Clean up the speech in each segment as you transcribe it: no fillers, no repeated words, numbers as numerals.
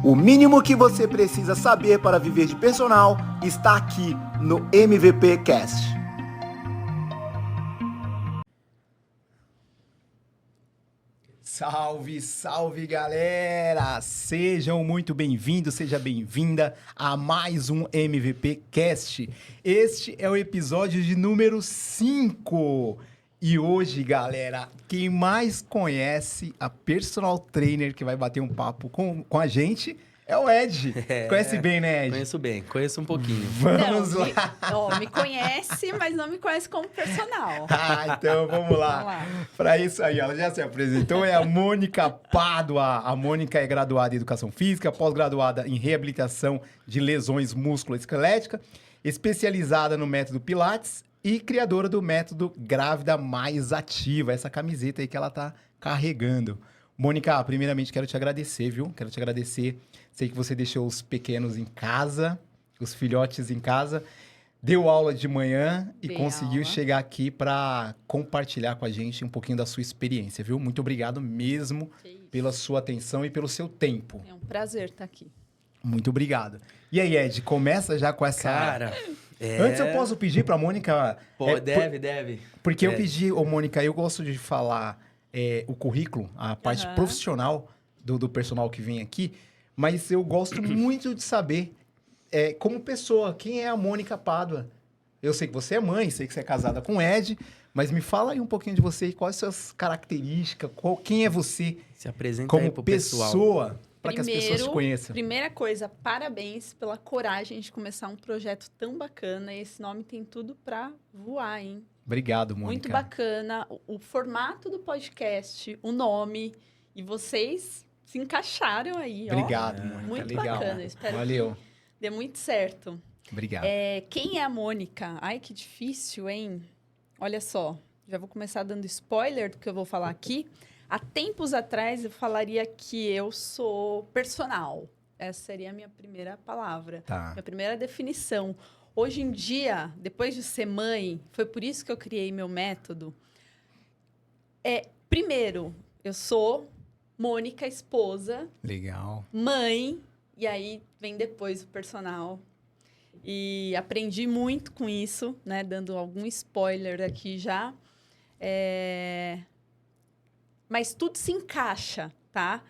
O mínimo que você precisa saber para viver de personal está aqui no MVP Cast. Salve, salve galera! Sejam muito bem-vindos, seja bem-vinda a mais um MVP Cast. Este é o episódio de número 5. E hoje, galera, quem mais conhece a personal trainer que vai bater um papo com a gente é o Ed. Conhece bem, né, Ed? Conheço bem, conheço um pouquinho. Vamos lá. Me conhece, mas não me conhece como personal. Então vamos lá. Vamos lá. Para isso aí, ela já se apresentou, é a Mônica Pádua. A Mônica é graduada em Educação Física, pós-graduada em Reabilitação de Lesões Músculo-Esquelética, especializada no método Pilates e criadora do método Grávida Mais Ativa, essa camiseta aí que ela tá carregando. Mônica, primeiramente quero te agradecer, viu? Quero te agradecer. Sei que você deixou os pequenos em casa, os filhotes em casa, deu aula de manhã e conseguiu chegar aqui para compartilhar com a gente um pouquinho da sua experiência, viu? Muito obrigado mesmo pela sua atenção e pelo seu tempo. É um prazer estar aqui. Muito obrigado. E aí, Ed, começa já com essa... Cara... Antes eu posso pedir para a Mônica... Deve. Porque eu pedi, Mônica, eu gosto de falar o currículo, a parte profissional do personal que vem aqui, mas eu gosto muito de saber, como pessoa, quem é a Mônica Pádua? Eu sei que você é mãe, sei que você é casada com o Ed, mas me fala aí um pouquinho de você, quais são as suas características, quem é você se apresenta como aí pro pessoa, para que as pessoas te conheçam. Primeira coisa, parabéns pela coragem de começar um projeto tão bacana. Esse nome tem tudo para voar, hein? Obrigado, Mônica. Muito bacana. O formato do podcast, o nome, e vocês se encaixaram aí. Obrigado, Mônica. Muito legal. bacana. Espero Valeu. que dê muito certo. Obrigado. Quem é a Mônica? Ai, que difícil, hein? Olha só, já vou começar dando spoiler do que eu vou falar aqui. Há tempos atrás, eu falaria que eu sou personal. Essa seria a minha primeira palavra. Tá. Minha primeira definição. Hoje em dia, depois de ser mãe, foi por isso que eu criei meu método. Primeiro, eu sou Mônica, esposa. Legal. Mãe, e aí vem depois o personal. E aprendi muito com isso, né? Dando algum spoiler aqui já. Mas tudo se encaixa, tá?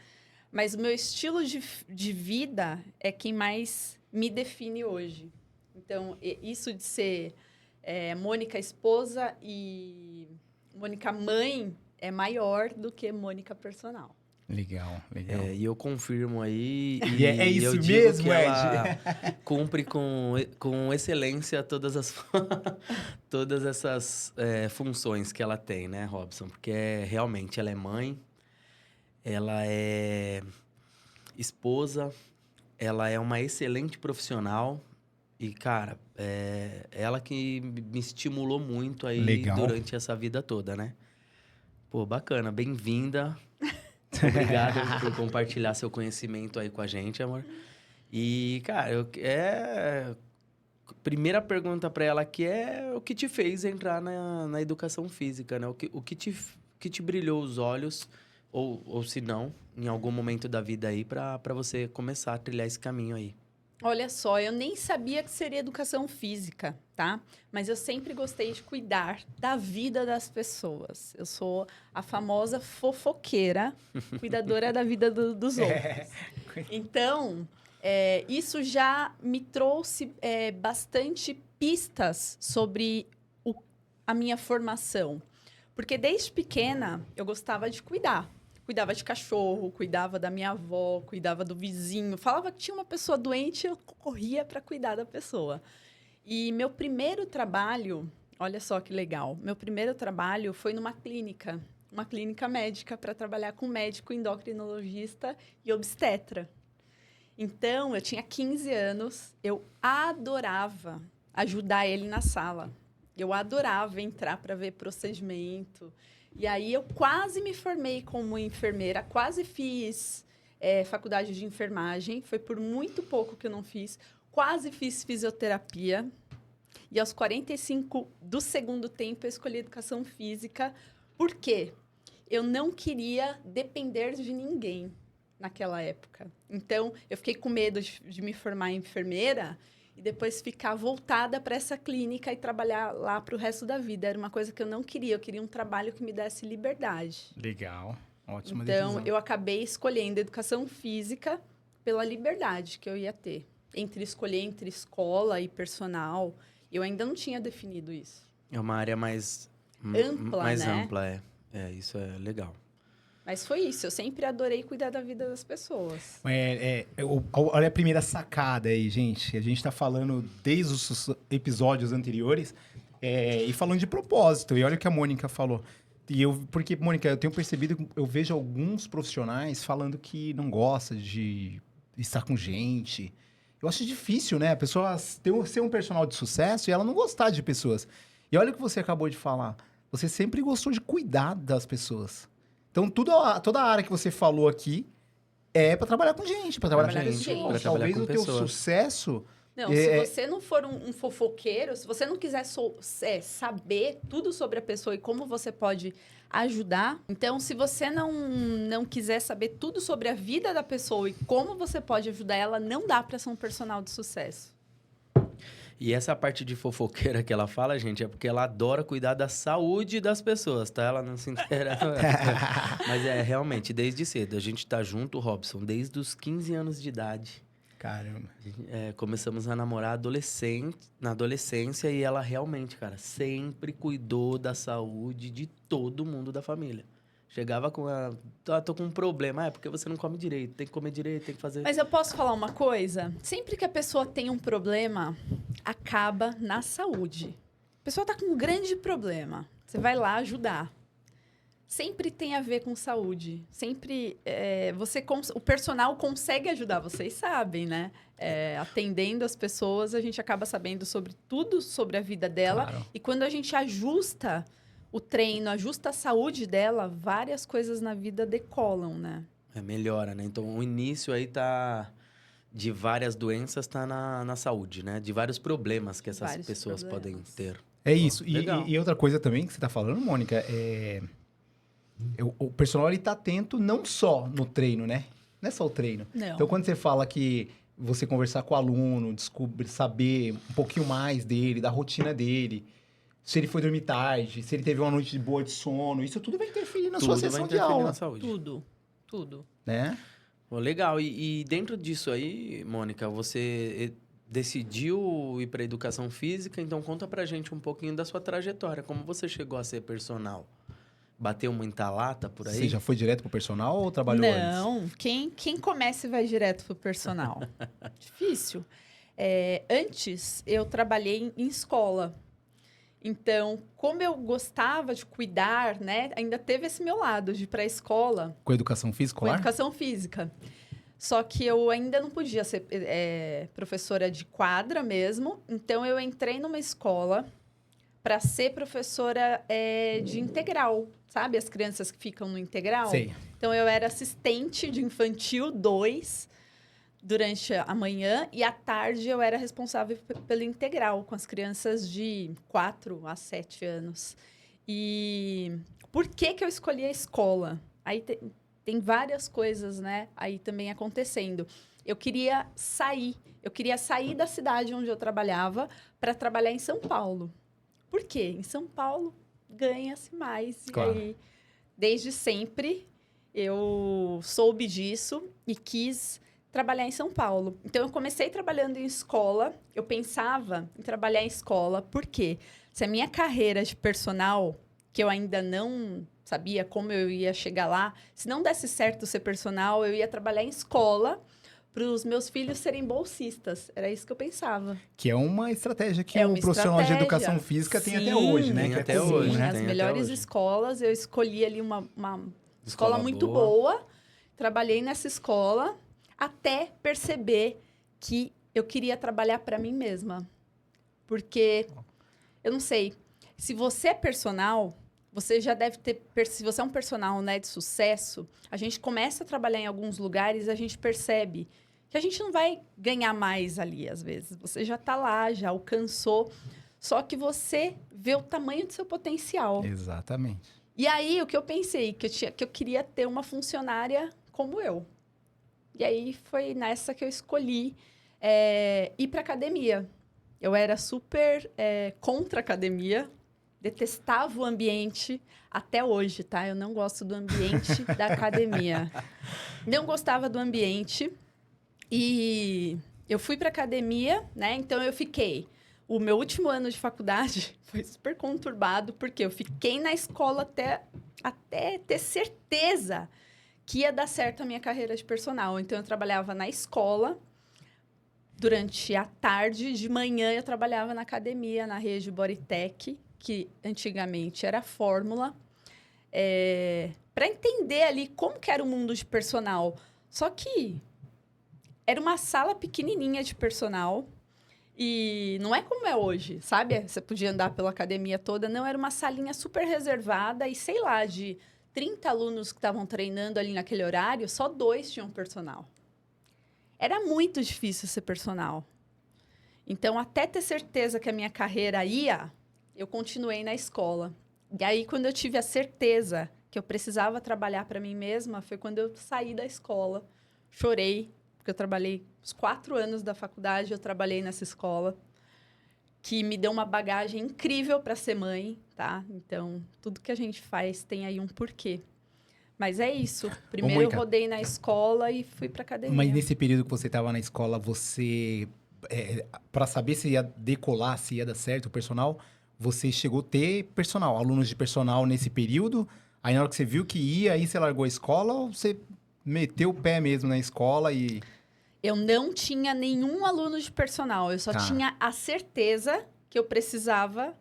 Mas o meu estilo de vida é quem mais me define hoje. Então, isso de ser Mônica esposa e Mônica mãe é maior do que Mônica personal. Legal. E eu confirmo aí. E é isso eu digo mesmo, que Ed? ela cumpre com excelência todas essas funções que ela tem, né, Robson? Porque realmente ela é mãe, ela é esposa, ela é uma excelente profissional. E, cara, ela que me estimulou muito aí durante essa vida toda, né? Pô, bacana. Bem-vinda. Obrigado por compartilhar seu conhecimento aí com a gente, amor. E, cara, primeira pergunta para ela aqui é o que te fez entrar na educação física, né? O que te brilhou os olhos, ou se não, em algum momento da vida aí, para você começar a trilhar esse caminho aí. Olha só, eu nem sabia que seria educação física, tá? Mas eu sempre gostei de cuidar da vida das pessoas. Eu sou a famosa fofoqueira, cuidadora da vida dos outros. Então, isso já me trouxe bastante pistas sobre a minha formação. Porque desde pequena, eu gostava de cuidar. Cuidava de cachorro, cuidava da minha avó, cuidava do vizinho. Falava que tinha uma pessoa doente, eu corria para cuidar da pessoa. E meu primeiro trabalho, olha só que legal, meu primeiro trabalho foi numa clínica médica para trabalhar com médico endocrinologista e obstetra. Então, eu tinha 15 anos, eu adorava ajudar ele na sala. Eu adorava entrar para ver procedimento. E aí, eu quase me formei como enfermeira, quase fiz faculdade de enfermagem. Foi por muito pouco que eu não fiz. Quase fiz fisioterapia. E aos 45 do segundo tempo, eu escolhi educação física. Por quê? Eu não queria depender de ninguém. naquela época. Então, eu fiquei com medo de me formar enfermeira e depois ficar voltada para essa clínica e trabalhar lá para o resto da vida. Era uma coisa que eu não queria. Eu queria um trabalho que me desse liberdade. Legal. Ótima Então, decisão. eu acabei escolhendo educação física pela liberdade que eu ia ter. Escolher entre escola e personal. Eu ainda não tinha definido isso. É uma área mais Ampla, mais né? ampla, é. É, isso é legal. Mas foi isso. Eu sempre adorei cuidar da vida das pessoas. Olha a primeira sacada aí, gente. A gente tá falando desde os episódios anteriores e falando de propósito. E olha o que a Mônica falou. Porque, Mônica, eu tenho percebido, eu vejo alguns profissionais falando que não gosta de estar com gente. Eu acho difícil, né? A pessoa ser um personal de sucesso e ela não gostar de pessoas. E olha o que você acabou de falar. Você sempre gostou de cuidar das pessoas. Então, toda a área que você falou aqui é para trabalhar com gente, para trabalhar com Trabalhar com pessoas. gente. Pra trabalhar Talvez com o teu pessoas. sucesso... Não, se você não for um fofoqueiro, se você não quiser saber tudo sobre a pessoa e como você pode ajudar, então, se você não quiser saber tudo sobre a vida da pessoa e como você pode ajudar ela, não dá para ser um personal de sucesso. E essa parte de fofoqueira que ela fala, gente, é porque ela adora cuidar da saúde das pessoas, tá? Ela não se interessa. Mas realmente, desde cedo. A gente tá junto, Robson, desde os 15 anos de idade. Caramba. Começamos a namorar na adolescência e ela realmente, cara, sempre cuidou da saúde de todo mundo da família. Chegava com tô com um problema. É porque você não come direito, tem que comer direito, tem que fazer... Mas eu posso falar uma coisa? Sempre que a pessoa tem um problema, acaba na saúde. A pessoa tá com um grande problema, você vai lá ajudar. Sempre tem a ver com saúde. Sempre o personal consegue ajudar, vocês sabem, né? Atendendo as pessoas, a gente acaba sabendo sobre tudo sobre a vida dela. Claro. E quando a gente ajusta o treino, ajusta a saúde dela, várias coisas na vida decolam, né? Melhora, né? Então, o início aí de várias doenças tá na saúde, né? De vários problemas que essas Vários pessoas problemas. podem ter. É isso. Legal. E outra coisa também que você tá falando, Mônica, o personal ele tá atento não só no treino, né? Não é só o treino. Não. Então, quando você fala que você conversar com o aluno, saber um pouquinho mais dele, da rotina dele, se ele foi dormir tarde, se ele teve uma noite boa de sono, isso tudo vai interferir na sua Tudo vai sessão de interferir aula, na saúde. Tudo. né? Pô, legal. E dentro disso aí, Mônica, você decidiu ir para educação física, então conta pra gente um pouquinho da sua trajetória. Como você chegou a ser personal? Bateu muita lata por aí? Você já foi direto pro personal ou trabalhou antes? Não, quem começa e vai direto pro personal? Difícil. Antes, eu trabalhei em escola. Então, como eu gostava de cuidar, né? Ainda teve esse meu lado de ir para a escola. Com educação física? Com educação física. Só que eu ainda não podia ser professora de quadra mesmo. Então, eu entrei numa escola para ser professora de integral. Sabe? As crianças que ficam no integral. Sei. Então, eu era assistente de infantil 2 durante a manhã e à tarde eu era responsável pelo integral com as crianças de 4 a 7 anos. E por que eu escolhi a escola? Aí tem várias coisas, né? Aí também acontecendo. Eu queria sair da cidade onde eu trabalhava para trabalhar em São Paulo. Por quê? Em São Paulo ganha-se mais. Claro. E aí, desde sempre, eu soube disso e quis trabalhar em São Paulo. Então, eu comecei trabalhando em escola. Eu pensava em trabalhar em escola. Por quê? Se a minha carreira de personal, que eu ainda não sabia como eu ia chegar lá, se não desse certo ser personal, eu ia trabalhar em escola para os meus filhos serem bolsistas. Era isso que eu pensava. Que é uma estratégia que É o uma profissional de estratégia. educação física tem até Sim, hoje, né? tem Que é até comum, hoje, né? As tem até melhores hoje. escolas, eu escolhi ali uma escola Escola muito boa. boa. Trabalhei nessa escola até perceber que eu queria trabalhar para mim mesma. Porque, eu não sei, se você é personal, você já deve ter... Se você é um personal, né, de sucesso, a gente começa a trabalhar em alguns lugares e a gente percebe que a gente não vai ganhar mais ali, às vezes. Você já está lá, já alcançou. Só que você vê o tamanho do seu potencial. Exatamente. E aí, o que eu pensei? Que eu queria ter uma funcionária como eu. E aí foi nessa que eu escolhi ir para academia. Eu era super contra a academia, detestava o ambiente até hoje, tá? Eu não gosto do ambiente da academia. Não gostava do ambiente e eu fui para academia, né? Então eu fiquei. O meu último ano de faculdade foi super conturbado, porque eu fiquei na escola até ter certeza que ia dar certo a minha carreira de personal. Então, eu trabalhava na escola durante a tarde, de manhã eu trabalhava na academia, na rede Bodytech, que antigamente era Fórmula, para entender ali como que era o mundo de personal. Só que era uma sala pequenininha de personal, e não é como é hoje, sabe? Você podia andar pela academia toda. Não, era uma salinha super reservada e, sei lá, de 30 alunos que estavam treinando ali naquele horário, só 2 tinham personal. Era muito difícil ser personal. Então, até ter certeza que a minha carreira ia, eu continuei na escola. E aí, quando eu tive a certeza que eu precisava trabalhar para mim mesma, foi quando eu saí da escola. Chorei, porque eu trabalhei os 4 anos da faculdade, eu trabalhei nessa escola, que me deu uma bagagem incrível para ser mãe, tá? Então, tudo que a gente faz tem aí um porquê. Mas é isso. Primeiro eu rodei na escola e fui para academia. Mas nesse período que você estava na escola, você, para saber se ia decolar, se ia dar certo o personal, você chegou a ter personal, alunos de personal nesse período? Aí na hora que você viu que ia, aí você largou a escola ou você meteu o pé mesmo na escola e... Eu não tinha nenhum aluno de personal. Eu só tinha a certeza que eu precisava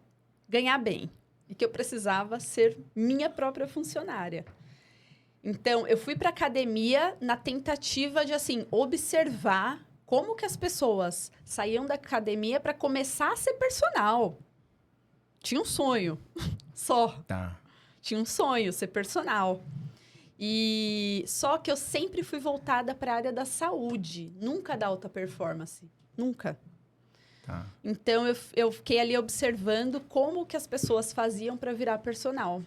ganhar bem. E que eu precisava ser minha própria funcionária. Então, eu fui para academia na tentativa de, assim, observar como que as pessoas saíam da academia para começar a ser personal. Tinha um sonho. Só. Tá. Tinha um sonho, ser personal. E só que eu sempre fui voltada para a área da saúde, nunca da alta performance, nunca. Tá. Então eu fiquei ali observando como que as pessoas faziam para virar personal.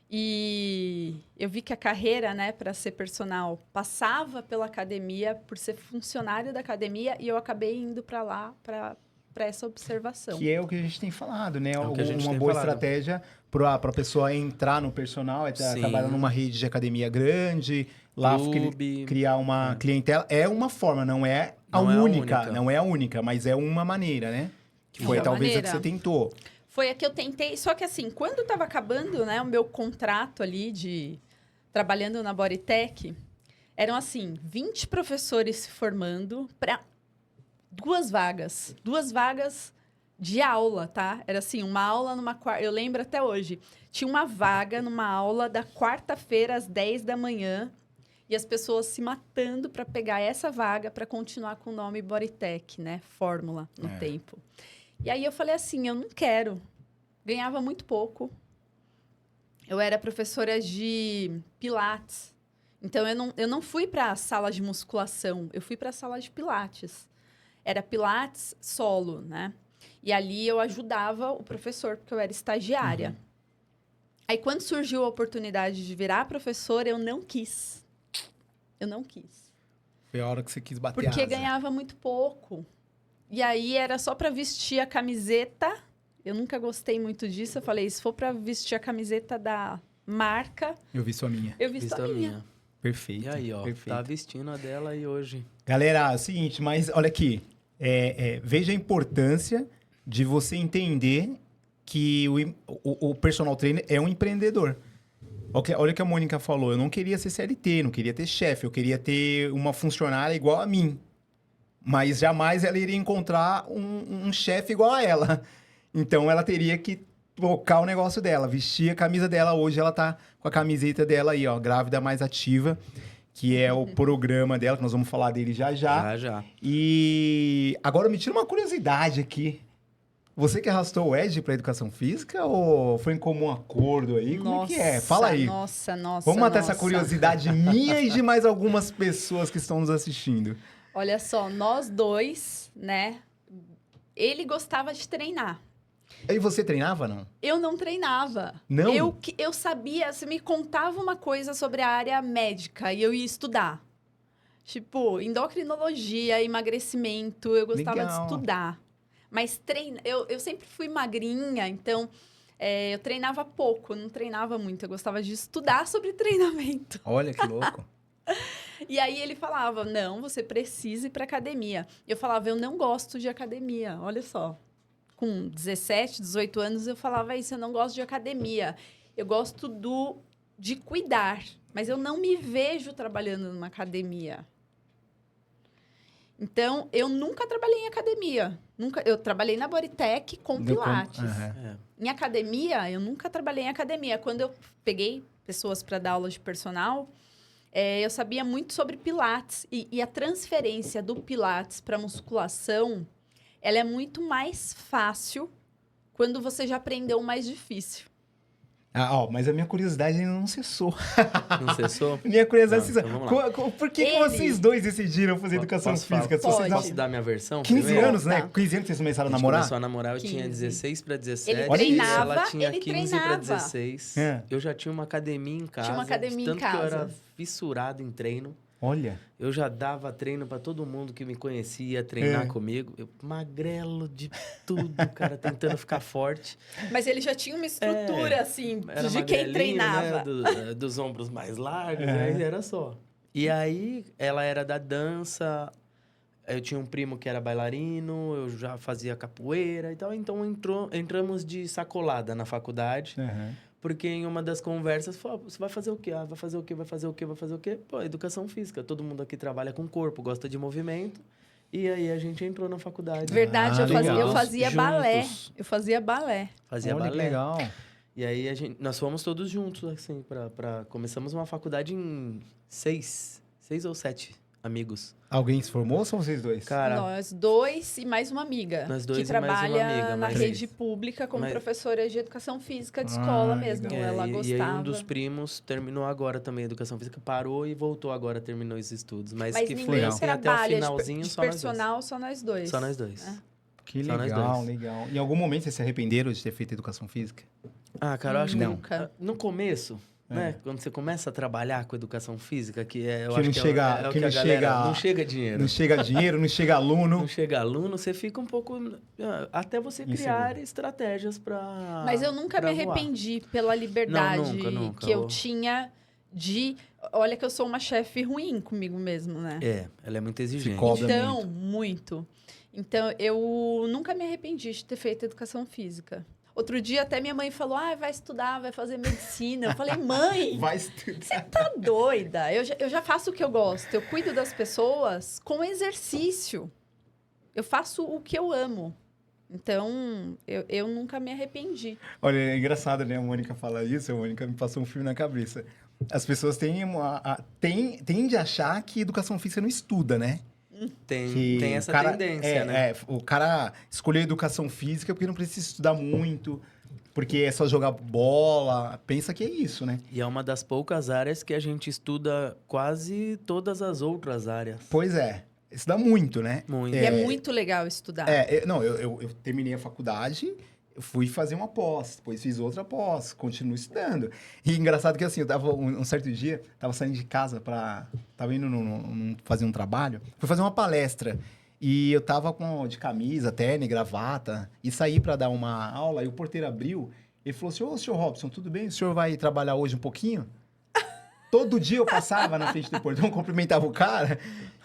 E eu vi que a carreira, né, para ser personal passava pela academia, por ser funcionário da academia, e eu acabei indo para lá para essa observação. Que é o que a gente tem falado, né? Uma boa estratégia para a pessoa entrar no personal, trabalhar numa rede de academia grande, lá criar uma clientela. É uma forma, não é a única. Não é a única, mas é uma maneira, né? Que foi talvez a que você tentou. Foi a que eu tentei, só que assim, quando estava acabando, né, o meu contrato ali trabalhando na Bodytech, eram assim, 20 professores se formando para 2 vagas de aula, tá? Era assim, uma aula numa quarta... Eu lembro até hoje. Tinha uma vaga numa aula da quarta-feira às 10 da manhã e as pessoas se matando para pegar essa vaga para continuar com o nome Bodytech, né? Fórmula no tempo. E aí eu falei assim, eu não quero. Ganhava muito pouco. Eu era professora de Pilates. Então, eu não fui para a sala de musculação. Eu fui para a sala de Pilates. Era Pilates solo, né? E ali eu ajudava o professor, porque eu era estagiária. Aí, quando surgiu a oportunidade de virar professora, eu não quis. Eu não quis. Foi a hora que você quis bater porque asa. Ganhava muito pouco. E aí, era só para vestir a camiseta. Eu nunca gostei muito disso. Eu falei, se for para vestir a camiseta da marca... Eu visto a minha. Eu visto a minha. Perfeito. E aí, ó, perfeito. tá vestindo a dela aí hoje. Galera, é o seguinte, mas olha aqui. Veja a importância de você entender que o personal trainer é um empreendedor. Olha o que a Mônica falou. Eu não queria ser CLT, não queria ter chefe. Eu queria ter uma funcionária igual a mim. Mas jamais ela iria encontrar um chefe igual a ela. Então, ela teria que tocar o negócio dela, vestir a camisa dela. Hoje, ela tá com a camiseta dela aí, ó, Grávida Mais Ativa, que é o programa dela, que nós vamos falar dele já. Já. E agora me tira uma curiosidade aqui. Você que arrastou o Ed para educação física ou foi em comum acordo aí? Como é que é? Fala aí. Nossa. Vamos matar essa curiosidade minha e de mais algumas pessoas que estão nos assistindo. Olha só, nós dois, né? Ele gostava de treinar. E você treinava, não? Eu não treinava. Não? Eu sabia, você me contava uma coisa sobre a área médica e eu ia estudar. Tipo, endocrinologia, emagrecimento, eu gostava Legal. de estudar. Mas eu sempre fui magrinha, então eu treinava pouco, não treinava muito. Eu gostava de estudar sobre treinamento. Olha que louco. E aí ele falava, não, você precisa ir para academia. Eu falava, eu não gosto de academia, olha só. Com 17, 18 anos, eu falava isso, eu não gosto de academia. Eu gosto de cuidar, mas eu não me vejo trabalhando numa academia. Então, eu nunca trabalhei em academia. Eu trabalhei na Bodytech com Pilates. Aham. Em academia, eu nunca trabalhei em academia. Quando eu peguei pessoas para dar aula de personal, eu sabia muito sobre Pilates. E a transferência do Pilates para musculação, ela é muito mais fácil quando você já aprendeu o mais difícil. Mas a minha curiosidade ainda não cessou. Não cessou? Minha curiosidade Não, então vamos lá. Por que vocês dois decidiram fazer educação Posso física? falar? Se vocês Posso dar minha versão? 15 primeiro? anos, né? Tá. 15 anos que vocês começaram a A gente namorar? começou a namorar, eu 15. tinha 16 para 17. Ele treinava, ela tinha ele 15 para treinava. 16. É. Eu já tinha uma academia em casa. Tinha uma academia em tanto que eu era casa. fissurado em treino. Olha. Eu já dava treino para todo mundo que me conhecia treinar É. comigo. Eu magrelo de tudo, cara, tentando ficar forte. Mas ele já tinha uma estrutura, assim, Era de quem magrelinho, treinava. Né? Dos ombros mais largos, É. aí era só. E aí, ela era da dança, eu tinha um primo que era bailarino, eu já fazia capoeira e tal. Então, entramos de sacolada na faculdade. Aham. Porque em uma das conversas, falou, você vai fazer o quê? Vai fazer o quê? Vai fazer o quê? Vai fazer o quê? Pô, educação física. Todo mundo aqui trabalha com corpo, gosta de movimento. E aí, a gente entrou na faculdade. Verdade, legal. eu fazia Juntos. balé. Eu fazia balé. Fazia Olha que balé. legal. E aí, nós fomos todos juntos, assim, começamos uma faculdade em 6 ou 7 amigos. Alguém se formou ou são vocês dois? Cara, Nós dois e mais uma amiga. Nós dois que e mais uma trabalha amiga, na mais rede três. pública como Mas- professora de educação física de escola mesmo. legal. Ela e aí gostava. um dos primos terminou agora também a educação física, parou e voltou agora, terminou os estudos. Mas Mas que ninguém foi assim, até o trabalha finalzinho, de só nós dois. personal, só nós dois. Só nós dois. É. Que Só nós legal, dois. legal. Em algum momento vocês se arrependeram de ter feito educação física? Ah, cara, eu acho Nunca. que no começo, É. né? Quando você começa a trabalhar com educação física, que é, eu Que acho não que chega- é o que que a não galera... chega- Não chega dinheiro. Não chega dinheiro, não chega aluno. Não chega aluno, você fica um pouco... Até você criar estratégias para... Mas eu nunca me arrependi pela liberdade nunca. que eu tinha de... Olha que eu sou uma chefe ruim comigo mesmo, né? Ela é muito exigente. cobra Então, muito. Então, eu nunca me arrependi de ter feito educação física. Outro dia, até minha mãe falou, vai estudar, vai fazer medicina. Eu falei, mãe, Vai estudar. você tá doida? Eu já faço o que eu gosto. Eu cuido das pessoas com exercício. Eu faço o que eu amo. Então, eu nunca me arrependi. Olha, é engraçado, né? A Mônica fala isso, a Mônica me passou um filme na cabeça. As pessoas tendem a achar que educação física não estuda, né? Tem essa tendência, né? O cara escolheu educação física porque não precisa estudar muito, porque é só jogar bola. Pensa que é isso, né? E é uma das poucas áreas que a gente estuda quase todas as outras áreas. Pois é. Estuda muito, né? Muito. E é muito legal estudar. Eu terminei a faculdade, eu fui fazer uma pós, depois fiz outra pós, continuo estudando. E engraçado que assim, eu tava um certo dia, tava saindo de casa tava indo fazer um trabalho, fui fazer uma palestra. E eu tava de camisa, terno e gravata, e saí para dar uma aula, e o porteiro abriu, e falou assim, ô, senhor Robson, tudo bem? O senhor vai trabalhar hoje um pouquinho? Todo dia eu passava na frente do portão, cumprimentava o cara,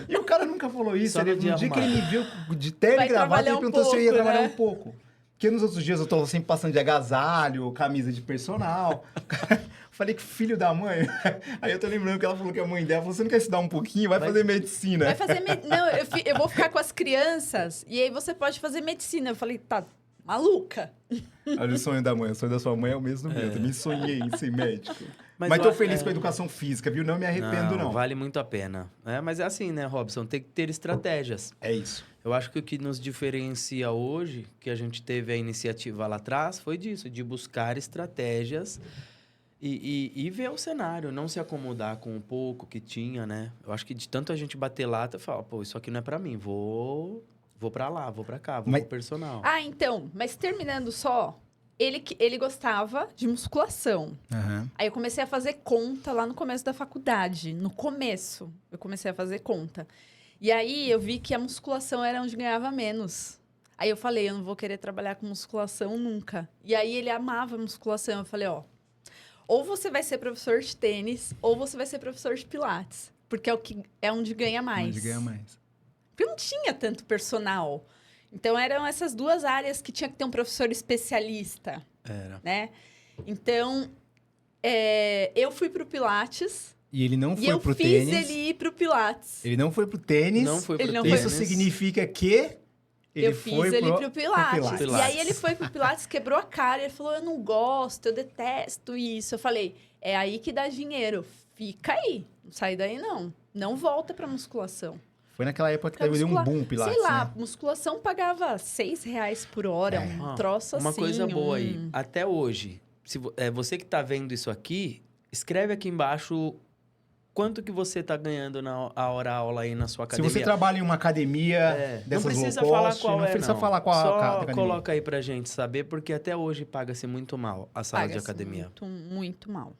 e o cara nunca falou isso. Só no No dia dia que ele me viu de terno Vai e gravata, ele trabalhar um perguntou se eu ia pouco, trabalhar né? um pouco. Porque nos outros dias eu tô sempre passando de agasalho, camisa de personal. Falei que filho da mãe. Aí eu tô lembrando que ela falou que a mãe dela falou, você não quer estudar um pouquinho? Vai fazer medicina. Vai fazer... Não, eu vou ficar com as crianças e aí você pode fazer medicina. Eu falei, tá maluca? Olha o sonho da mãe. O sonho da sua mãe é o mesmo do meu. Eu também sonhei em ser médico. Mas eu tô acho- feliz com a educação física, viu? Não me arrependo, não. Vale muito a pena. Mas é assim, né, Robson? Tem que ter estratégias. É isso. Eu acho que o que nos diferencia hoje, que a gente teve a iniciativa lá atrás, foi disso, de buscar estratégias e ver o cenário, não se acomodar com o pouco que tinha, né? Eu acho que de tanto a gente bater lata, fala, pô, isso aqui não é pra mim, vou pra lá, vou pra cá, vou pro personal. Então, mas terminando só, ele gostava de musculação. Aham. Aí eu comecei a fazer conta lá no começo da faculdade. No começo, eu comecei a fazer conta. E aí eu vi que a musculação era onde ganhava menos. Aí eu falei, eu não vou querer trabalhar com musculação nunca. E aí ele amava musculação. Eu falei, ó, ou você vai ser professor de tênis, ou você vai ser professor de pilates. Porque é onde ganha mais. Onde ganha mais. Porque não tinha tanto personal. Então, eram essas duas áreas que tinha que ter um professor especialista, Era. né? Então, eu fui pro Pilates E ele não e foi eu pro fiz tênis. ele ir pro Pilates. Ele não foi pro tênis. Não foi pro Ele não tênis. Isso significa que ele eu fiz foi ele pro pro Pilates. Pilates. E aí, ele foi pro Pilates, quebrou a cara. Ele falou, eu não gosto, eu detesto isso. Eu falei, é aí que dá dinheiro. Fica aí. Não sai daí, não. Não volta pra musculação. Foi naquela época que Pra teve um muscula- boom Pilates, Sei lá, né? musculação pagava R$6 por hora, um Ó, troço uma assim. coisa boa aí. Até hoje, se você que tá vendo isso aqui, escreve aqui embaixo quanto que você tá ganhando na a hora aula aí na sua Se academia. você trabalha em uma academia Não dessas precisa low falar cost, qual não é, precisa não. falar qual Só a academia. coloca aí pra gente saber, porque até hoje paga-se muito mal a sala de Paga-se academia. Muito, muito mal.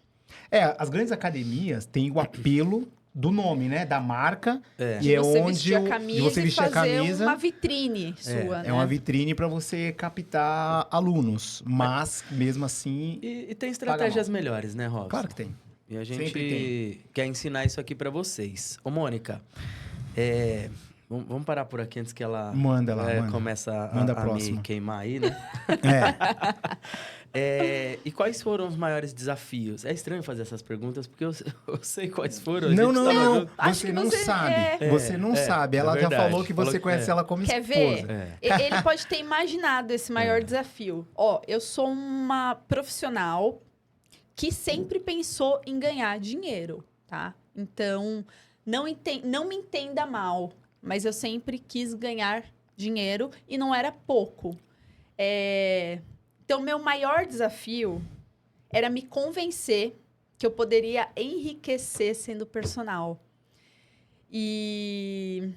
As grandes academias têm o apelo do nome, né? Da marca. É. E De é você onde vestir a de camisa você e vestir a fazer camisa. uma vitrine sua, né? É uma vitrine para você captar alunos. Mas, mesmo assim, E tem estratégias melhores, né, Robson? claro que tem. E a Sempre gente quer ensinar isso aqui pra vocês. Ô, Mônica, vamos parar por aqui antes que ela Manda lá, manda. começa Manda a me próxima. queimar aí, né? E quais foram os maiores desafios? É estranho fazer essas perguntas, porque eu sei quais foram. a Não, gente não, tava não. junto. Acho Você que não você- sabe. Você não sabe. é Ela já verdade. falou que Falou você que- conhece ela como Quer esposa. ver? É. Ele pode ter imaginado esse maior desafio. Ó, eu sou uma profissional que sempre pensou em ganhar dinheiro, tá? Então, não me entenda mal, mas eu sempre quis ganhar dinheiro e não era pouco. Então, meu maior desafio era me convencer que eu poderia enriquecer sendo personal. E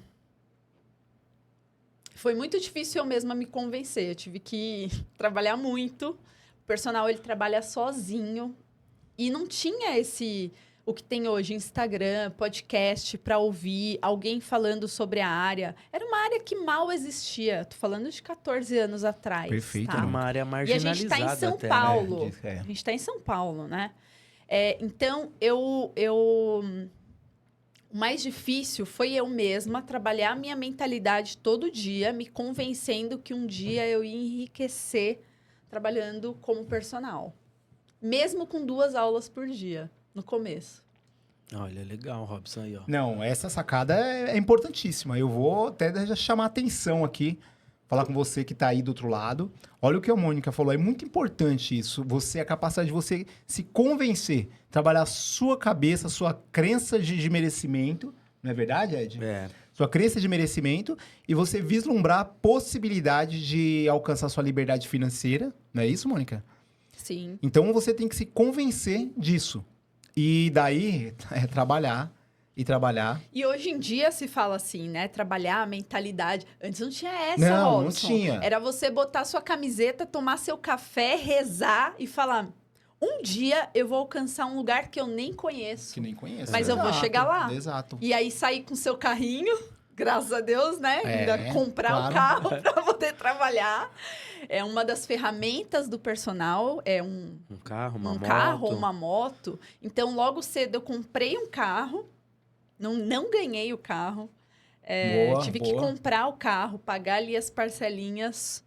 foi muito difícil eu mesma me convencer. Eu tive que trabalhar muito. O personal, ele trabalha sozinho. E não tinha o que tem hoje, Instagram, podcast, para ouvir alguém falando sobre a área. Era uma área que mal existia. Tô falando de 14 anos atrás. Perfeito, tá? Era uma área E a marginalizada gente está em São até, né? Paulo. É. A gente está em São Paulo, né? Então, o mais difícil foi eu mesma trabalhar a minha mentalidade todo dia, me convencendo que um dia eu ia enriquecer trabalhando como personal. Mesmo com 2 aulas por dia, no começo. Olha, legal, Robson, aí, ó. Não, essa sacada é importantíssima. Eu vou até já chamar a atenção aqui, falar com você que está aí do outro lado. Olha o que a Mônica falou, é muito importante isso. A capacidade de você se convencer, trabalhar a sua cabeça, a sua crença de merecimento, não é verdade, Ed? É. Sua crença de merecimento e você vislumbrar a possibilidade de alcançar sua liberdade financeira, não é isso, Mônica? Sim. Então você tem que se convencer disso. E daí trabalhar e trabalhar. E hoje em dia se fala assim, né? Trabalhar a mentalidade. Antes não tinha essa, Não Robson. tinha. Era você botar sua camiseta, tomar seu café, rezar e falar: um dia eu vou alcançar um lugar que eu nem conheço. Que nem conheço. Mas eu vou Exato, chegar lá. Exato. E aí sair com seu carrinho, graças a Deus, né? Ainda comprar claro. o carro para poder trabalhar. É uma das ferramentas do personal, é um carro, uma moto. carro ou uma moto. Então, logo cedo eu comprei um carro, não ganhei o carro. Tive que comprar o carro, pagar ali as parcelinhas,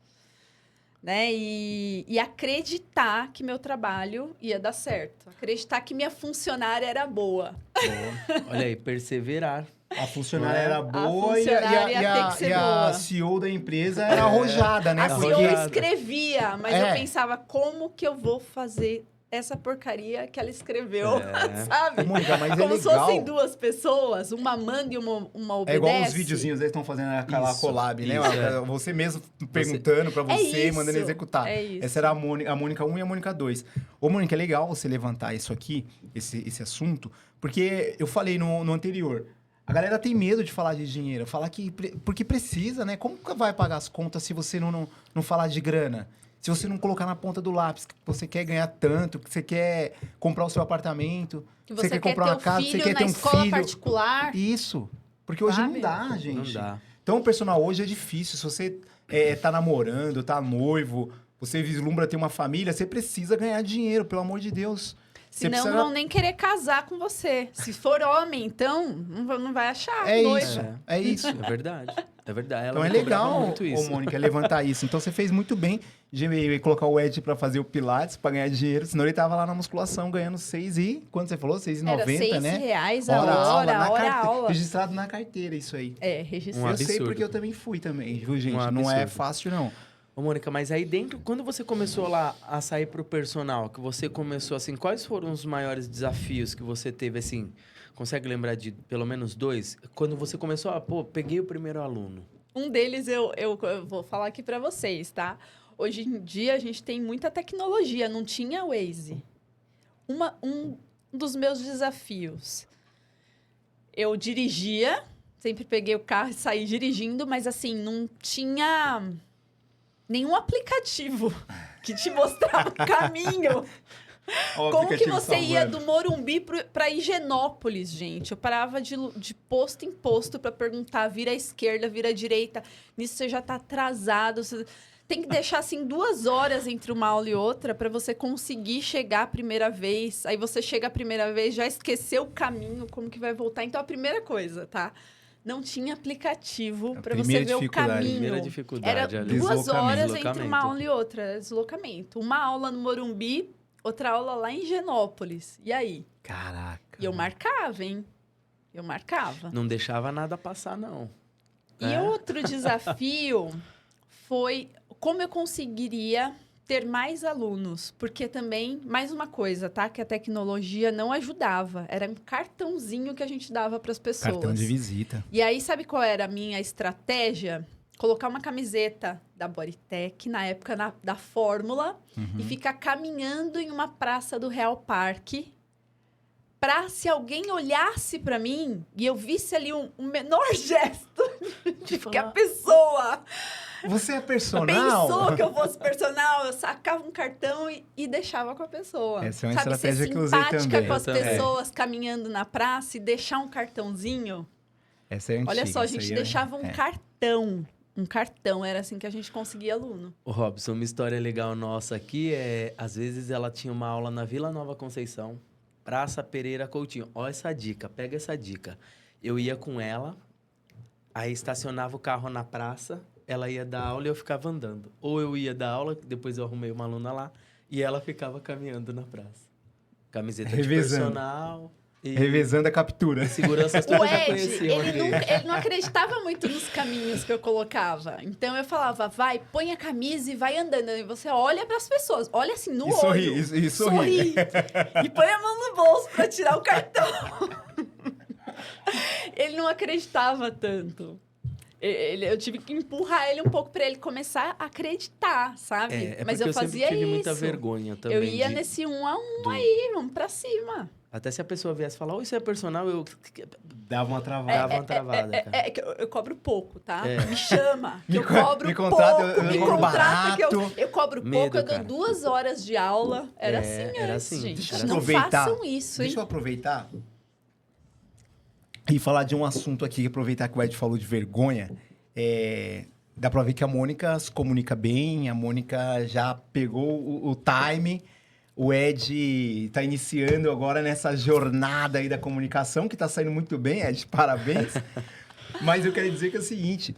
né? E acreditar que meu trabalho ia dar certo. Acreditar que minha funcionária era boa. Boa. Olha aí, perseverar. A funcionária era boa funcionária tem que ser e a boa. CEO da empresa era arrojada, né? A CEO Porque escrevia, mas eu pensava, como que eu vou fazer essa porcaria que ela escreveu, sabe? Mônica, mas Como é se legal. fossem 2 pessoas, uma manda e uma obedece. É igual os videozinhos, eles estão fazendo aquela Isso, collab, né? isso, Você mesmo perguntando pra você, isso, mandando executar. é isso. Essa era a Mônica 1 e a Mônica 2. Ô, Mônica, é legal você levantar isso aqui, esse assunto, porque eu falei no anterior, a galera tem medo de falar de dinheiro, falar porque precisa, né? Como que vai pagar as contas se você não falar de grana? Se você não colocar na ponta do lápis que você quer ganhar tanto, que você quer comprar o seu apartamento, Que você quer quer comprar ter uma um casa, filho você quer na ter um escola filho. particular. Isso. Porque hoje não Sabe? dá, gente. Não dá. Então, o personal hoje é difícil. Se você tá namorando, tá noivo, você vislumbra ter uma família, você precisa ganhar dinheiro, pelo amor de Deus. Você Senão precisa... não vão nem querer casar com você. Se for homem, então, não vai achar É noiva. isso, é isso. É verdade. É verdade. Ela Então é me cobrava legal, muito isso. Mônica, levantar isso. Então você fez muito bem de colocar o Ed pra fazer o Pilates, pra ganhar dinheiro. Senão ele tava lá na musculação ganhando 6 e... Quanto você falou? 6,90, Era né? R$6 a hora aula. Registrado na carteira, isso aí. É, registrado. Um Eu sei absurdo. porque eu também fui também, viu, gente? Um Não é absurdo. fácil, não. Ô, Mônica, mas aí dentro, quando você começou lá a sair pro personal, que você começou assim, quais foram os maiores desafios que você teve, assim? Consegue lembrar de pelo menos 2? Quando você começou a, peguei o primeiro aluno. Um deles eu vou falar aqui pra vocês, tá? Hoje em dia a gente tem muita tecnologia, não tinha Waze. Um dos meus desafios. Eu dirigia, sempre peguei o carro e saí dirigindo, mas assim, não tinha nenhum aplicativo que te mostrava o caminho. Como que você ia do Morumbi para Higienópolis, gente? Eu parava de posto em posto para perguntar, vira à esquerda, vira à direita. Nisso você já tá atrasado. Você tem que deixar, assim, 2 horas entre uma aula e outra para você conseguir chegar a primeira vez. Aí você chega a primeira vez, já esqueceu o caminho, como que vai voltar. Então, a primeira coisa, tá? Não tinha aplicativo para você ver o caminho. Primeira dificuldade. Era ali. 2 horas entre Deslocamento. uma aula e outra. Deslocamento. Uma aula no Morumbi, outra aula lá em Higienópolis. E aí? Caraca. E eu marcava, hein? Eu marcava. Não deixava nada passar, não. E outro desafio foi como eu conseguiria ter mais alunos. Porque também, mais uma coisa, tá? Que a tecnologia não ajudava. Era um cartãozinho que a gente dava para as pessoas. Cartão de visita. E aí, sabe qual era a minha estratégia? Colocar uma camiseta da Bodytech, na época da Fórmula, e ficar caminhando em uma praça do Real Parque, para se alguém olhasse para mim e eu visse ali um menor gesto de que a pessoa Você é personal? pensou que eu fosse personal, eu sacava um cartão e deixava com a pessoa. Essa é uma Sabe, estratégia ser que eu usei simpática também. com as Eu também. pessoas caminhando na praça e deixar um cartãozinho. Essa é antiga. Olha só, a essa gente aí deixava um cartão. Um cartão, era assim que a gente conseguia aluno. Ô, Robson, uma história legal nossa aqui é... Às vezes ela tinha uma aula na Vila Nova Conceição, Praça Pereira Coutinho. Ó essa dica, pega essa dica. Eu ia com ela, aí estacionava o carro na praça, ela ia dar aula e eu ficava andando. Ou eu ia dar aula, depois eu arrumei uma aluna lá, e ela ficava caminhando na praça. Camiseta de Revezando. personal... E Revezando a captura. seguranças O todas já Ed, conheciam ele ali. não acreditava muito nos caminhos que eu colocava. Então eu falava, vai, põe a camisa e vai andando. E você olha para as pessoas, olha assim no E olho. sorri, e sorri. E põe a mão no bolso para tirar o cartão. Ele não acreditava tanto. Eu tive que empurrar ele um pouco para ele começar a acreditar, sabe? É Mas porque eu fazia sempre tive isso. muita vergonha também. Eu ia de- nesse 1 a 1 aí, vamos para cima. Até se a pessoa viesse falar, oi, isso é personal, eu Dava uma travada. dava uma travada, cara. É que eu cobro pouco, tá? É. Me chama. Que Me eu co- cobro me contrata, pouco. eu Me cobro contrata que barato. eu cobro Medo, pouco. Eu dou cara. 2 horas de aula. Era É, assim era antes, assim. gente. Deixa eu Não aproveitar. façam isso, hein? Deixa eu aproveitar e falar de um assunto aqui, aproveitar que o Ed falou de vergonha. Dá pra ver que a Mônica se comunica bem, a Mônica já pegou o time. O Ed tá iniciando agora nessa jornada aí da comunicação, que tá saindo muito bem, Ed, parabéns. Mas eu quero dizer que é o seguinte,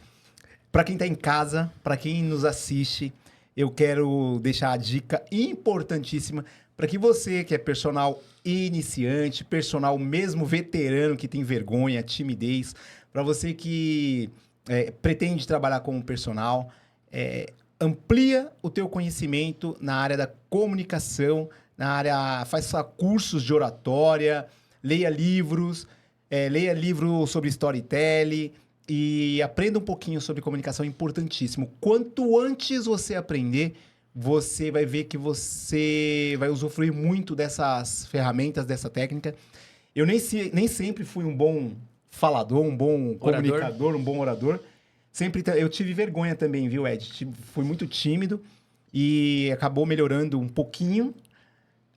para quem tá em casa, para quem nos assiste, eu quero deixar a dica importantíssima para que você que é personal iniciante, personal mesmo veterano que tem vergonha, timidez, para você que pretende trabalhar como personal, amplia o teu conhecimento na área da comunicação, faça cursos de oratória, leia livros sobre storytelling e aprenda um pouquinho sobre comunicação, é importantíssimo. Quanto antes você aprender, você vai ver que você vai usufruir muito dessas ferramentas, dessa técnica. Eu nem sempre fui um bom falador, um bom comunicador, um bom orador. Eu tive vergonha também, viu, Ed? Fui muito tímido e acabou melhorando um pouquinho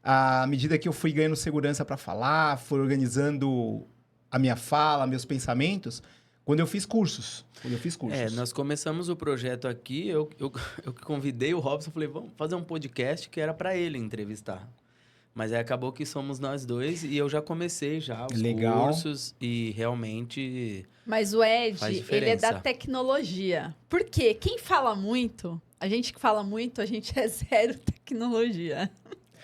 à medida que eu fui ganhando segurança para falar, fui organizando a minha fala, meus pensamentos, quando eu fiz cursos. Nós começamos o projeto aqui, eu que convidei o Robson, falei, vamos fazer um podcast que era para ele entrevistar. Mas aí acabou que somos nós dois e eu já comecei os cursos e realmente Mas o Ed, faz ele é da diferença. tecnologia. Por quê? Quem fala muito, a gente que fala muito, a gente é zero tecnologia.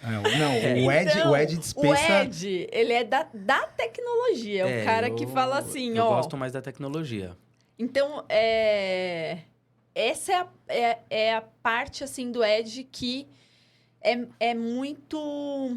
Não, Então, o Ed dispensa... O Ed, ele é da tecnologia. É o cara que fala assim, eu ó... Eu gosto mais da tecnologia. Então, essa é a parte, assim, do Ed que é muito...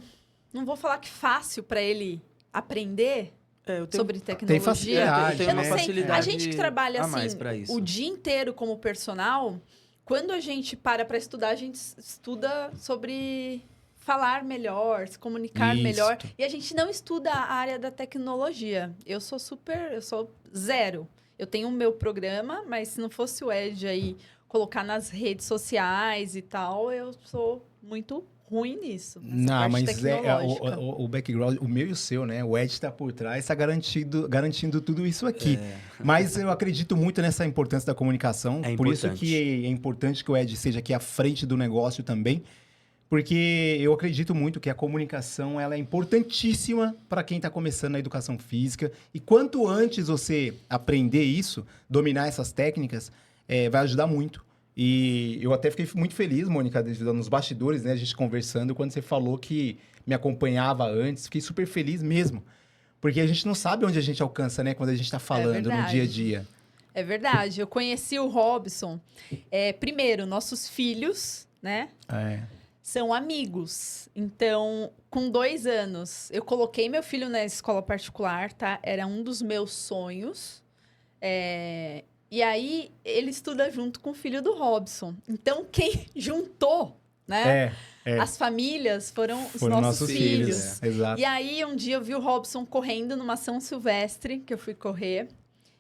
Não vou falar que fácil para ele aprender Eu tenho, sobre tecnologia. Tem facilidade, eu tenho uma Eu não sei, facilidade a gente que trabalha, a mais assim, pra isso. o dia inteiro como personal, quando a gente para estudar, a gente estuda sobre falar melhor, se comunicar Isso. melhor. E a gente não estuda a área da tecnologia. Eu sou zero. Eu tenho o meu programa, mas se não fosse o Ed aí colocar nas redes sociais e tal, eu sou muito ruim nisso. Não, mas o background, o meu e o seu, né? O Ed está por trás, está garantindo tudo isso aqui. Mas eu acredito muito nessa importância da comunicação. É por isso importante. que é importante que o Ed seja aqui à frente do negócio também. Porque eu acredito muito que a comunicação ela é importantíssima para quem está começando na educação física. E quanto antes você aprender isso, dominar essas técnicas, vai ajudar muito. E eu até fiquei muito feliz, Mônica, nos bastidores, né? A gente conversando, quando você falou que me acompanhava antes. Fiquei super feliz mesmo. Porque a gente não sabe onde a gente alcança, né? Quando a gente está falando no dia a dia. É verdade. Eu conheci o Robson. Primeiro, nossos filhos, né? São amigos. Então, com 2 anos, eu coloquei meu filho na escola particular, tá? Era um dos meus sonhos. E aí, ele estuda junto com o filho do Robson. Então, quem juntou, né? As famílias foram os nossos filhos. Exato. E aí, um dia eu vi o Robson correndo numa São Silvestre, que eu fui correr.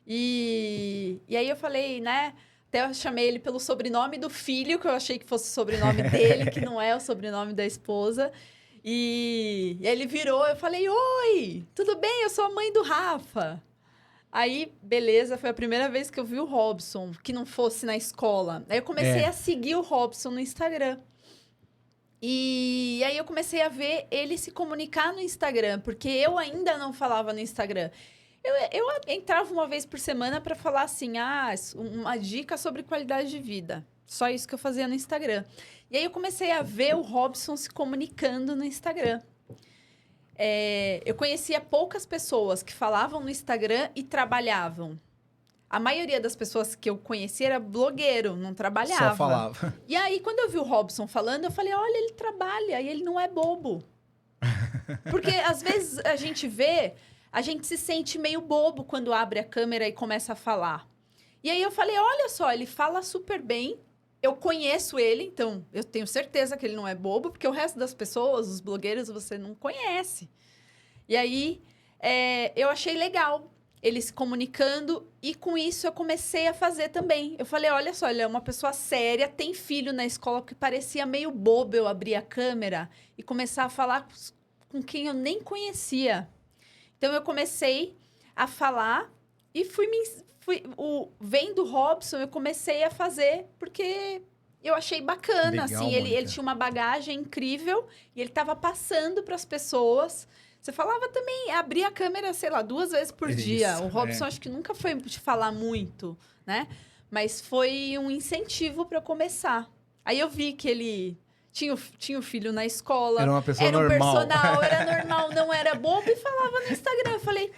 E aí eu falei, né? Até eu chamei ele pelo sobrenome do filho, que eu achei que fosse o sobrenome dele, que não é o sobrenome da esposa. E aí ele virou, eu falei, oi, tudo bem? Eu sou a mãe do Rafa. Aí, beleza, foi a primeira vez que eu vi o Robson, que não fosse na escola. Aí eu comecei a seguir o Robson no Instagram. E aí eu comecei a ver ele se comunicar no Instagram, porque eu ainda não falava no Instagram. Eu entrava uma vez por semana para falar assim, uma dica sobre qualidade de vida. Só isso que eu fazia no Instagram. E aí eu comecei a ver o Robson se comunicando no Instagram. Eu conhecia poucas pessoas que falavam no Instagram e trabalhavam. A maioria das pessoas que eu conhecia era blogueiro, não trabalhava. Só falava. E aí, quando eu vi o Robson falando, eu falei, olha, ele trabalha e ele não é bobo. Porque, às vezes, a gente se sente meio bobo quando abre a câmera e começa a falar. E aí eu falei, olha só, ele fala super bem, eu conheço ele, então eu tenho certeza que ele não é bobo, porque o resto das pessoas, os blogueiros, você não conhece. E aí eu achei legal ele se comunicando e com isso eu comecei a fazer também. Eu falei, olha só, ele é uma pessoa séria, tem filho na escola que parecia meio bobo eu abrir a câmera e começar a falar com quem eu nem conhecia. Então, eu comecei a falar e vendo o Robson, eu comecei a fazer porque eu achei bacana. Legal, assim, ele tinha uma bagagem incrível e ele estava passando para as pessoas. Você falava também, abria a câmera, sei lá, 2 vezes por dia. O Robson acho que nunca foi de falar muito, né? Mas foi um incentivo para eu começar. Aí eu vi que ele... Tinha o filho na escola. Era uma pessoa normal. Era um personal, era normal, não era bobo. E falava no Instagram. Eu falei,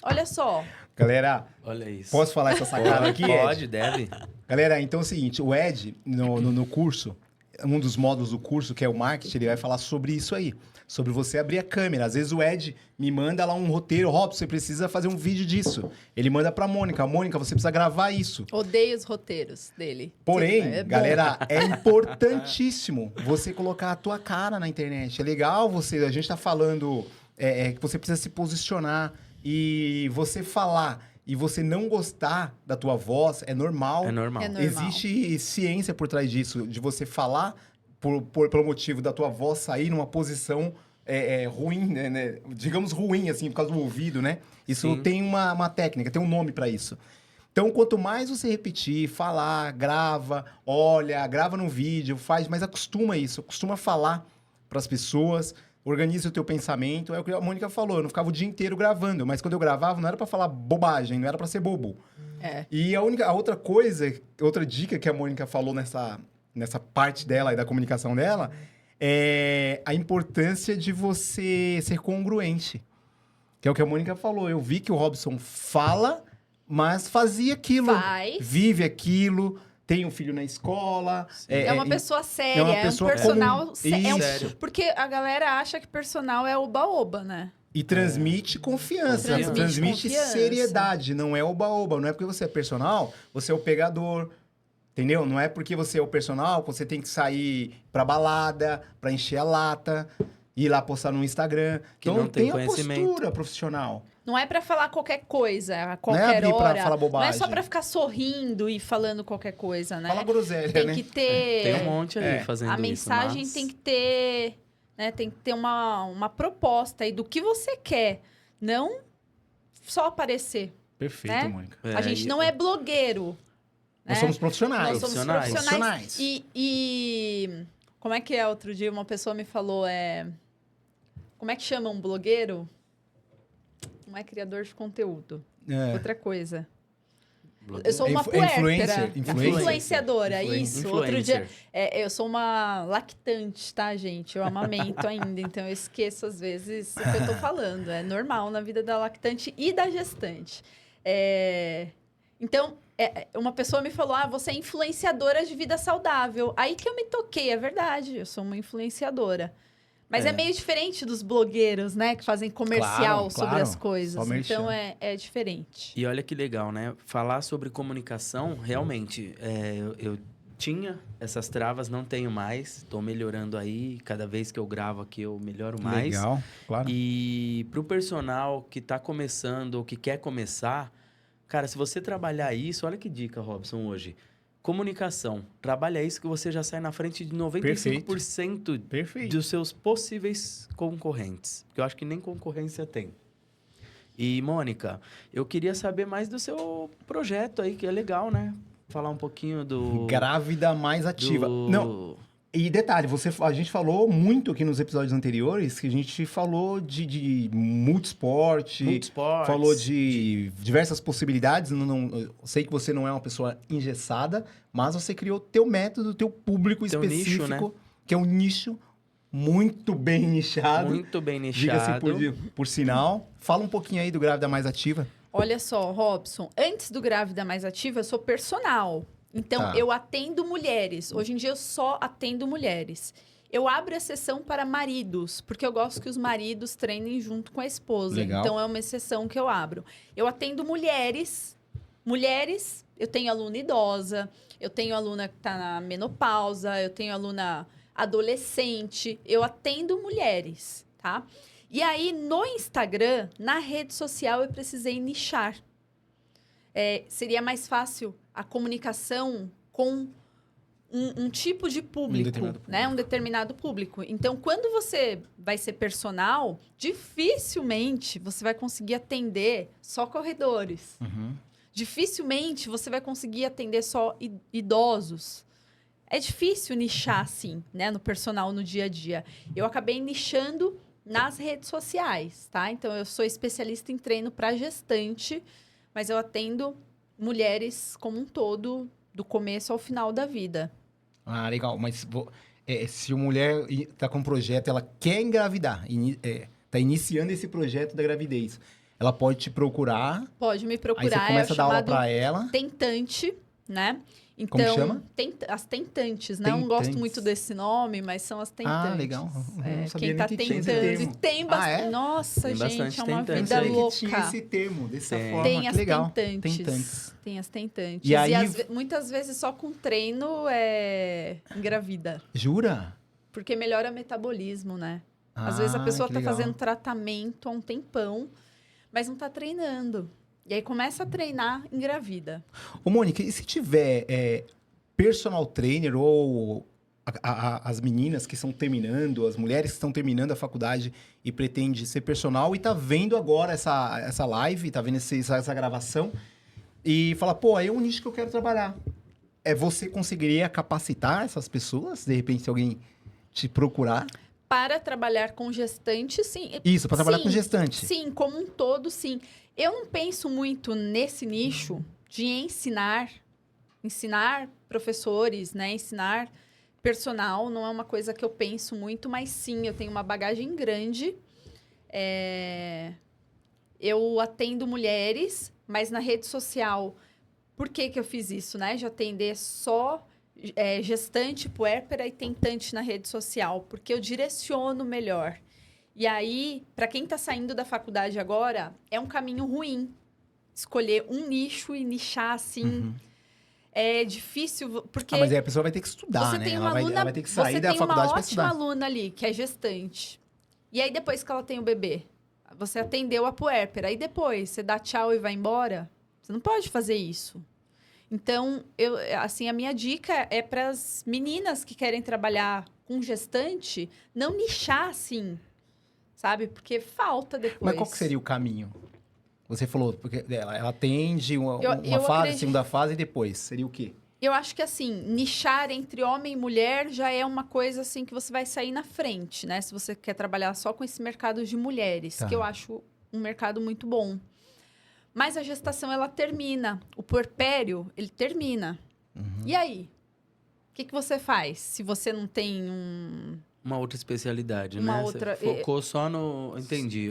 olha só. Galera, olha isso. Posso falar essa sacada aqui, Ed? Pode, deve. Galera, então é o seguinte. O Ed, no curso, um dos módulos do curso, que é o marketing, ele vai falar sobre isso aí. Sobre você abrir a câmera. Às vezes o Ed me manda lá um roteiro. Robson, você precisa fazer um vídeo disso. Ele manda pra Mônica. Mônica, você precisa gravar isso. Odeio os roteiros dele. Porém, galera, é importantíssimo você colocar a tua cara na internet. É legal a gente tá falando que você precisa se posicionar e você falar e você não gostar da tua voz é normal. É normal. É normal. Existe ciência por trás disso, de você falar pelo motivo da tua voz sair numa posição ruim, né? Digamos ruim, assim, por causa do ouvido, né? Isso Sim. tem uma técnica, tem um nome para isso. Então, quanto mais você repetir, falar, grava, olha, grava num vídeo, faz, mas acostuma isso, acostuma falar para as pessoas, organiza o teu pensamento. É o que a Mônica falou, eu não ficava o dia inteiro gravando, mas quando eu gravava não era para falar bobagem, não era para ser bobo. E a outra coisa, outra dica que a Mônica falou nessa parte dela e da comunicação dela, é a importância de você ser congruente. Que é o que a Mônica falou. Eu vi que o Robson fala, mas fazia aquilo. Vive aquilo, tem um filho na escola. É uma pessoa séria, é uma pessoa um personal comum. Sério. Porque a galera acha que personal é oba-oba, né? E transmite confiança, transmite confiança. seriedade. Não é oba-oba, não é porque você é personal, você é o pegador. Entendeu? Não é porque você é o personal, você tem que sair pra balada, pra encher a lata, ir lá postar no Instagram. Que então não tem a conhecimento. postura profissional. Não é pra falar qualquer coisa, a Não é qualquer abrir pra hora. falar Não é bobagem. só pra ficar sorrindo e falando qualquer coisa, né? Fala groselha, Tem né? que ter... Tem um monte ali fazendo A isso. mensagem mas- tem que ter... Né? Tem que ter uma proposta aí do que você quer. Não só aparecer. Perfeito, né? Mônica. A gente não é blogueiro. Nós né? somos profissionais. Nós somos profissionais. E como é que é? Outro dia uma pessoa me falou, como é que chama um blogueiro? Não é criador de conteúdo. É. Outra coisa. Blogueiro. Eu sou uma puérpera. Influencer. Influenciadora, isso. Outro dia, Influencer. eu sou uma lactante, tá, gente? Eu amamento ainda, então eu esqueço às vezes o que eu tô falando. É normal na vida da lactante e da gestante. Então, uma pessoa me falou, você é influenciadora de vida saudável. Aí que eu me toquei, é verdade, eu sou uma influenciadora. Mas é meio diferente dos blogueiros, né? Que fazem comercial sobre as coisas. Então, é diferente. E olha que legal, né? Falar sobre comunicação, realmente, eu tinha essas travas, não tenho mais. Estou melhorando aí. Cada vez que eu gravo aqui, eu melhoro mais. Legal, claro. E pro personal que está começando ou que quer começar, cara, se você trabalhar isso, olha que dica, Robson, hoje. Comunicação. Trabalha isso que você já sai na frente de 95% Perfeito. dos seus possíveis concorrentes. Porque eu acho que nem concorrência tem. E, Mônica, eu queria saber mais do seu projeto aí, que é legal, né? Falar um pouquinho do... Grávida mais ativa. do- Não, e detalhe, a gente falou muito aqui nos episódios anteriores, que a gente falou de multisporte, Multisportes, falou de diversas possibilidades. Eu sei que você não é uma pessoa engessada, mas você criou teu método, teu público Teu específico, nicho, né? que é um nicho muito bem nichado. Muito bem Diga-se nichado. por sinal. Fala um pouquinho aí do Grávida Mais Ativa. Olha só, Robson, antes do Grávida Mais Ativa, eu sou personal. Então, Tá. eu atendo mulheres. Hoje em dia, eu só atendo mulheres. Eu abro a sessão para maridos, porque eu gosto que os maridos treinem junto com a esposa. Legal. Então, é uma exceção que eu abro. Eu atendo mulheres. Mulheres, eu tenho aluna idosa, eu tenho aluna que está na menopausa, eu tenho aluna adolescente. Eu atendo mulheres, tá? E aí, no Instagram, na rede social, eu precisei nichar. Seria mais fácil a comunicação com um tipo de público, determinado público. né? Um determinado público. Então, quando você vai ser personal, dificilmente você vai conseguir atender só corredores. Dificilmente você vai conseguir atender só idosos. É difícil nichar assim, né? No personal, no dia a dia. Eu acabei nichando nas redes sociais, tá? Então, eu sou especialista em treino para gestante, mas eu atendo mulheres como um todo, do começo ao final da vida. Ah, legal. Mas se a mulher está com um projeto, ela quer engravidar, está iniciando esse projeto da gravidez, ela pode te procurar, Pode me aí procurar, você começa a dar aula chamado para ela. tentante, né? Então, Como chama? As tentantes, né? Eu não gosto muito desse nome, mas são as tentantes. Ah, legal. Eu não sabia Quem tá nem que tinha esse tentando. termo. E tem bastante. Ah, é? Nossa, Tem gente, bastante é uma tentante. Eu não vida sabia louca. que tinha esse termo, dessa Tem. forma. Tem que as legal. tentantes. Tentantes. Tem as tentantes. E aí- muitas vezes só com treino engravida. Jura? Porque melhora o metabolismo, né? Às Ah, vezes a pessoa que tá legal. fazendo tratamento há um tempão, mas não tá treinando. E aí começa a treinar, engravida. Ô, Mônica, e se tiver personal trainer ou as meninas que estão terminando, as mulheres que estão terminando a faculdade e pretende ser personal e tá vendo agora essa live, tá vendo essa gravação e fala, pô, aí é um nicho que eu quero trabalhar. Você conseguiria capacitar essas pessoas? De repente, se alguém te procurar? Para trabalhar com gestante, sim. Isso, para trabalhar Sim, com gestante. Sim, como um todo, sim. Eu não penso muito nesse nicho de ensinar professores, né? Ensinar personal, não é uma coisa que eu penso muito, mas sim, eu tenho uma bagagem grande. Eu atendo mulheres, mas na rede social. Por que eu fiz isso, né? De atender só gestante, puérpera e tentante na rede social, porque eu direciono melhor. E aí, para quem está saindo da faculdade agora, é um caminho ruim. Escolher um nicho e nichar assim. É difícil, porque... mas aí a pessoa vai ter que estudar, você né? tem Ela vai ter que sair da faculdade para estudar. Você tem uma ótima aluna ali, que é gestante. E aí, depois que ela tem o bebê, você atendeu a puérpera. E depois, você dá tchau e vai embora? Você não pode fazer isso. Então, a minha dica é para as meninas que querem trabalhar com gestante, não nichar assim, sabe? Porque falta depois. Mas qual que seria o caminho? Você falou, porque ela atende uma eu fase, acredito... segunda fase e depois. Seria o quê? Eu acho que, assim, nichar entre homem e mulher já é uma coisa, assim, que você vai sair na frente, né? Se você quer trabalhar só com esse mercado de mulheres, Tá. que eu acho um mercado muito bom. Mas a gestação, ela termina. O puerpério, ele termina. E aí? O que você faz se você não tem Uma outra especialidade, Uma né? outra- Você focou só no... Entendi.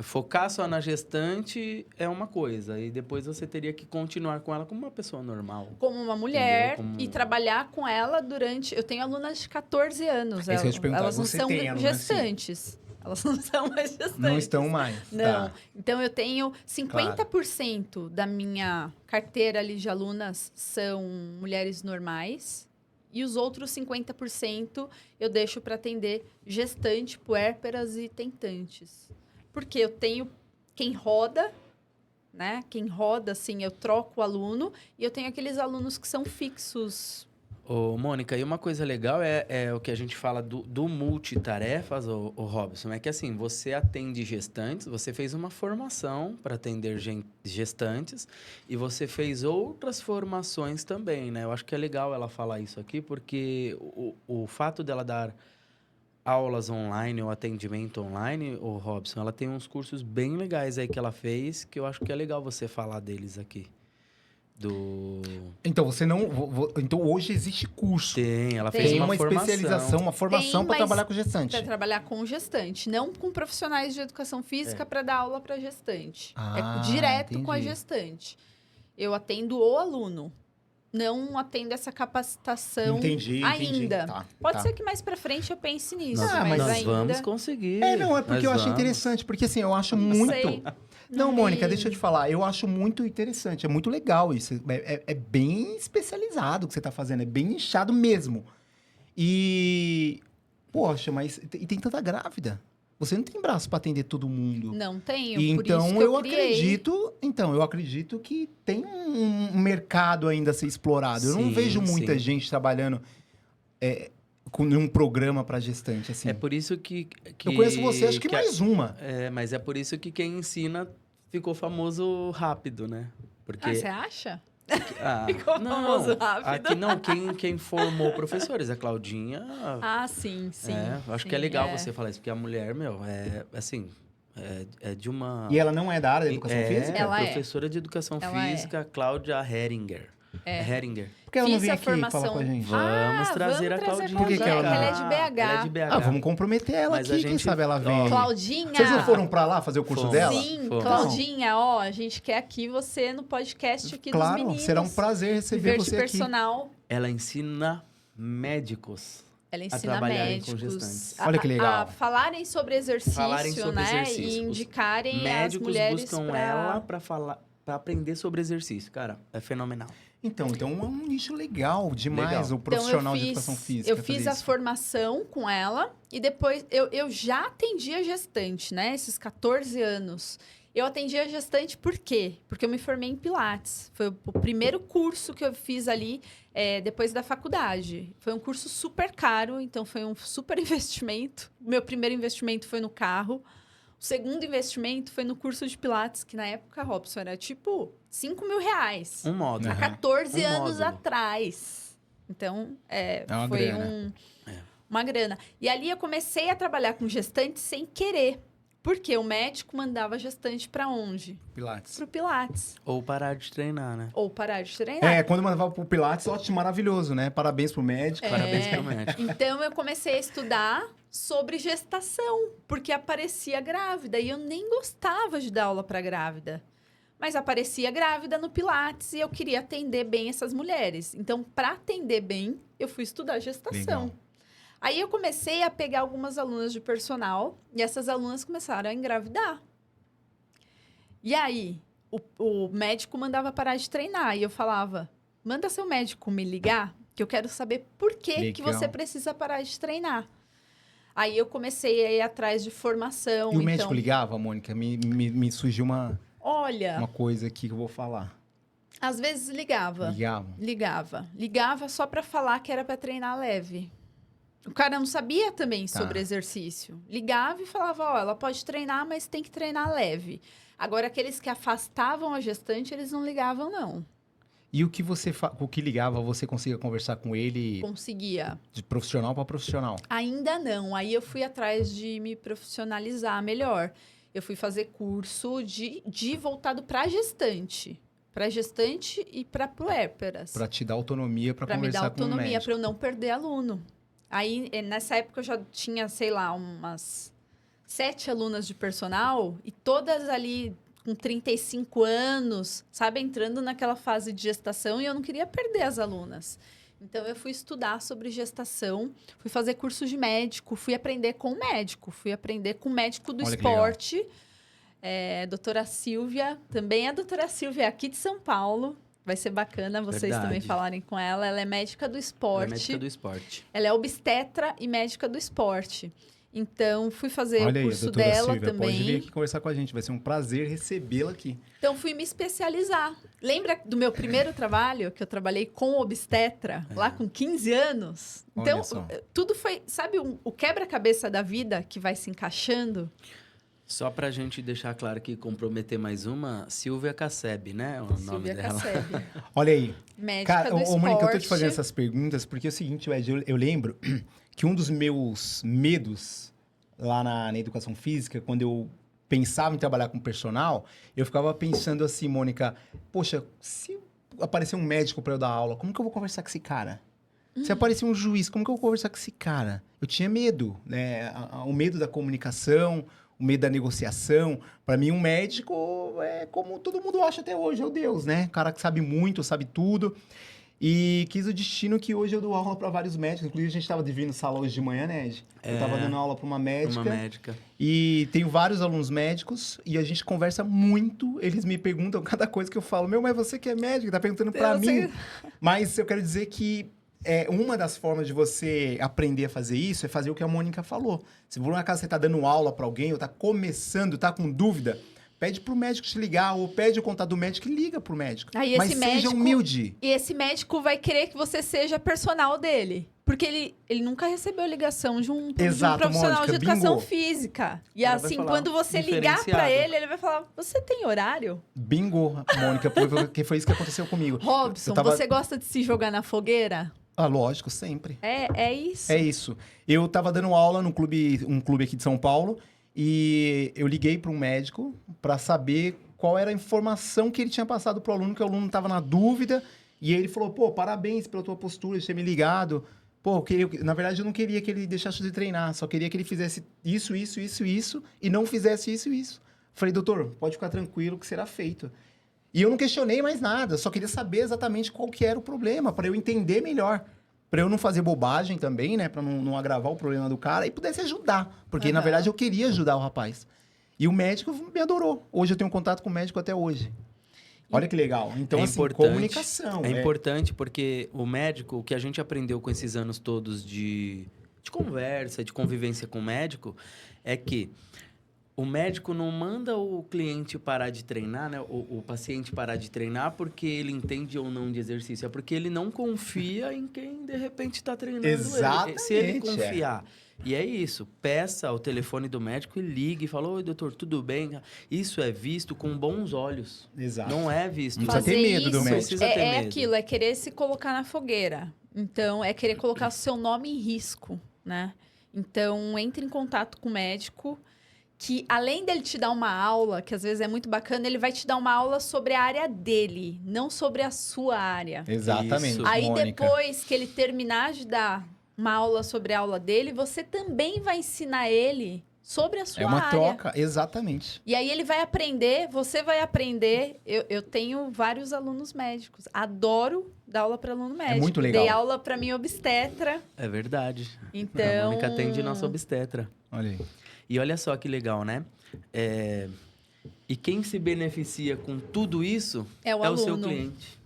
Focar só na gestante é uma coisa. E depois você teria que continuar com ela como uma pessoa normal. como uma mulher Entendeu? Como- e trabalhar com ela durante... Eu tenho alunas de 14 anos. É isso que eu ia te perguntar. Elas não Você são tem alunas, gestantes. Elas não são mais gestantes. Não estão mais. Não. Tá. Então, eu tenho 50% da minha carteira ali de alunas são mulheres normais. E os outros 50% eu deixo para atender gestante, puérperas e tentantes. Porque eu tenho quem roda, né? Quem roda, assim, eu troco o aluno. E eu tenho aqueles alunos que são fixos. Ô, Mônica, e uma coisa legal é o que a gente fala do multitarefas, ô Robson, é que assim, você atende gestantes, você fez uma formação para atender gestantes e você fez outras formações também, né? Eu acho que é legal ela falar isso aqui, porque o fato dela dar aulas online ou atendimento online, ô Robson, ela tem uns cursos bem legais aí que ela fez, que eu acho que é legal você falar deles aqui. Então, você não... Então, hoje existe curso. Ela Tem fez Tem uma uma formação. especialização, uma formação Tem, para mas trabalhar com gestante. Para trabalhar com gestante, não com profissionais de educação física para dar aula para gestante. Ah, É direto com a entendi. gestante. Eu atendo o aluno, não atendo essa capacitação Entendi. ainda. Tá, Pode tá. ser que mais para frente eu pense nisso, Nós, mas mas nós ainda vamos conseguir. Não, é porque nós eu acho vamos. interessante, porque assim, eu acho não muito... sei. Não, Mônica, me- deixa eu te falar. Eu acho muito interessante, é muito legal isso. É bem especializado o que você está fazendo, é bem nichado mesmo. E, poxa, mas tem tanta grávida. Você não tem braço para atender todo mundo. Não tenho, E por então isso que eu criei. acredito que tem um mercado ainda a ser explorado. Eu não Sim, vejo muita sim. gente trabalhando com um programa para gestante assim. É por isso que Eu conheço você, acho que a- mais uma. mas é por isso que quem ensina ficou famoso rápido, né? Porque Ah, você acha? ah, Ficou não, famoso rápido. Aqui não, quem formou professores, a Claudinha. Ah, sim, sim. Eu acho sim, que é legal você falar isso, porque a mulher, meu, assim, é de uma E ela não é da área da educação física? Ela é. professora de educação Ela é. física, Cláudia Heringer. Heringer. Por que ela não Fiz vem a aqui formação. falar com a gente? Vamos trazer a vamos Claudinha. Por que que ela não- Ela é de BH. Ela é de BH. Ah, vamos comprometer ela Mas aqui, a quem gente- sabe ela ó, vem. Claudinha. Vocês não foram pra lá fazer o curso Fomos. dela? Sim, Fomos. Claudinha, ó, a gente quer aqui você no podcast aqui dos Claro, meninos. será um prazer receber Viver de você aqui. personal. Ela ensina médicos. Ela A ensina trabalharem com médicos gestantes. Olha que legal. a falarem sobre exercício, Falarem sobre né? exercício. E Os indicarem as Médicos mulheres buscam pra... ela para falar, para aprender sobre exercício. Cara, é fenomenal. Então é um nicho legal demais, Legal. o profissional de educação física. Eu fiz fazer a isso. formação com ela e depois eu já atendia gestante, né? Esses 14 anos. Eu atendi a gestante por quê? Porque eu me formei em Pilates. Foi o primeiro curso que eu fiz ali depois da faculdade. Foi um curso super caro, então foi um super investimento. Meu primeiro investimento foi no carro. O segundo investimento foi no curso de Pilates, que na época, Robson, era tipo R$5.000. Um módulo. Há 14 Um anos módulo. atrás. Então, uma foi grana. uma grana. E ali eu comecei a trabalhar com gestante sem querer. Porque o médico mandava a gestante para onde? Pilates. Pro Pilates. Ou parar de treinar, né? Ou parar de treinar. É, quando mandava pro Pilates, ótimo, maravilhoso, né? Parabéns pro médico. Parabéns pro médico. Então, eu comecei a estudar sobre gestação, porque aparecia grávida. E eu nem gostava de dar aula para grávida. Mas aparecia grávida no Pilates e eu queria atender bem essas mulheres. Então, para atender bem, eu fui estudar gestação. Legal. Aí eu comecei a pegar algumas alunas de personal e essas alunas começaram a engravidar. E aí, o médico mandava parar de treinar e eu falava, manda seu médico me ligar, que eu quero saber por que você precisa parar de treinar. Aí eu comecei a ir atrás de formação. E o médico ligava, Mônica? Me surgiu uma Olha, coisa aqui que eu vou falar. às vezes ligava. Ligava só para falar que era para treinar leve. O cara não sabia também sobre exercício. Ligava e falava, ó, ela pode treinar, mas tem que treinar leve. Agora, aqueles que afastavam a gestante, eles não ligavam, não. E o que o que ligava, você conseguia conversar com ele Conseguia. de profissional para profissional? Ainda não. Aí eu fui atrás de me profissionalizar melhor. Eu fui fazer curso de voltado para gestante. Para gestante e para puérperas. Para te dar autonomia para conversar me dar com o autonomia, médico. para eu não perder aluno. Aí, nessa época, eu já tinha, sei lá, umas 7 alunas de personal e todas ali com 35 anos, sabe? Entrando naquela fase de gestação e eu não queria perder as alunas. Então, eu fui estudar sobre gestação, fui fazer curso de médico, fui aprender com o médico, fui aprender com o médico do esporte, doutora Silvia, também a doutora Silvia é aqui de São Paulo. Vai ser bacana vocês também falarem com ela. Ela é médica do esporte. Ela é médica do esporte. Ela é obstetra e médica do esporte. Então, fui fazer Olha o curso aí, a doutora dela Silvia, também. pode vir aqui conversar com a gente. Vai ser um prazer recebê-la aqui. Então, fui me especializar. Lembra do meu primeiro trabalho, que eu trabalhei com obstetra, lá com 15 anos? Olha Então, só. tudo foi... Sabe o quebra-cabeça da vida que vai se encaixando? Só pra gente deixar claro que comprometer mais uma, Silvia Casseb, né? O nome Silvia dela. Casseb. Olha aí. Médica Cara, do esporte. ô, Mônica, eu tô te fazendo essas perguntas porque é o seguinte, Ed, eu lembro que um dos meus medos lá na educação física, quando eu pensava em trabalhar com personal, eu ficava pensando assim, Mônica, poxa, se aparecer um médico para eu dar aula, como que eu vou conversar com esse cara? Se aparecer um juiz, como que eu vou conversar com esse cara? Eu tinha medo, né? O medo da comunicação, o medo da negociação. Para mim, um médico é como todo mundo acha até hoje, é o Deus, né? O cara que sabe muito, sabe tudo. E quis o destino que hoje eu dou aula para vários médicos. Inclusive, a gente estava dividindo sala hoje de manhã, né, Ed? Eu estava dando aula para uma médica. Uma médica. E tenho vários alunos médicos e a gente conversa muito. Eles me perguntam cada coisa que eu falo. Mas você que é médico, tá perguntando para mim. Mas eu quero dizer que uma das formas de você aprender a fazer isso é fazer o que a Mônica falou. Se por um acaso você está dando aula para alguém ou está começando, está com dúvida, pede pro médico te ligar ou pede o contato do médico e liga pro médico. Aí, mas esse seja médico, humilde. E esse médico vai querer que você seja personal dele. Porque ele nunca recebeu ligação de um profissional Mônica, de educação bingo. física. E Ela vai assim, falar, quando você ligar para ele vai falar, você tem horário? Bingo, Mônica, porque foi isso que aconteceu comigo. Robson, você gosta de se jogar na fogueira? Ah, lógico, sempre. É isso. É isso. Eu tava dando aula num clube, um clube aqui de São Paulo e eu liguei para um médico para saber qual era a informação que ele tinha passado pro aluno, que o aluno estava na dúvida. E ele falou, pô, parabéns pela tua postura, de ter me ligado. Pô, na verdade, eu não queria que ele deixasse de treinar, só queria que ele fizesse isso e não fizesse isso. Falei, doutor, pode ficar tranquilo que será feito. E eu não questionei mais nada, só queria saber exatamente qual que era o problema, para eu entender melhor. Para eu não fazer bobagem também, né? Para não agravar o problema do cara e pudesse ajudar. Porque, na verdade, eu queria ajudar o rapaz. E o médico me adorou. Hoje eu tenho contato com o médico até hoje. Olha que legal. Então, assim, comunicação. É importante porque o médico, o que a gente aprendeu com esses anos todos de conversa, de convivência com o médico, é que O médico não manda o cliente parar de treinar, né? O paciente parar de treinar porque ele entende ou não de exercício. É porque ele não confia em quem, de repente, está treinando ele. Exatamente, Se ele confiar... E é isso. Peça o telefone do médico e ligue. E fala, oi, doutor, tudo bem? Isso é visto com bons olhos. Exato. Não é visto. Não precisa ter medo do isso médico. Precisa ter é medo. aquilo, é querer se colocar na fogueira. Então, é querer colocar o seu nome em risco, né? Então, entre em contato com o médico... que além dele te dar uma aula, que às vezes é muito bacana, ele vai te dar uma aula sobre a área dele, não sobre a sua área. Exatamente, Isso. Aí Mônica. depois que ele terminar de dar uma aula sobre a aula dele, você também vai ensinar ele sobre a sua É uma área. troca, exatamente. E aí ele vai aprender, você vai aprender. Eu tenho vários alunos médicos. Adoro dar aula para aluno médico. muito legal. Dei aula para minha obstetra. É verdade. Então... A Mônica atende nossa obstetra. Olha aí. E olha só que legal, né? E quem se beneficia com tudo isso É o seu aluno. cliente.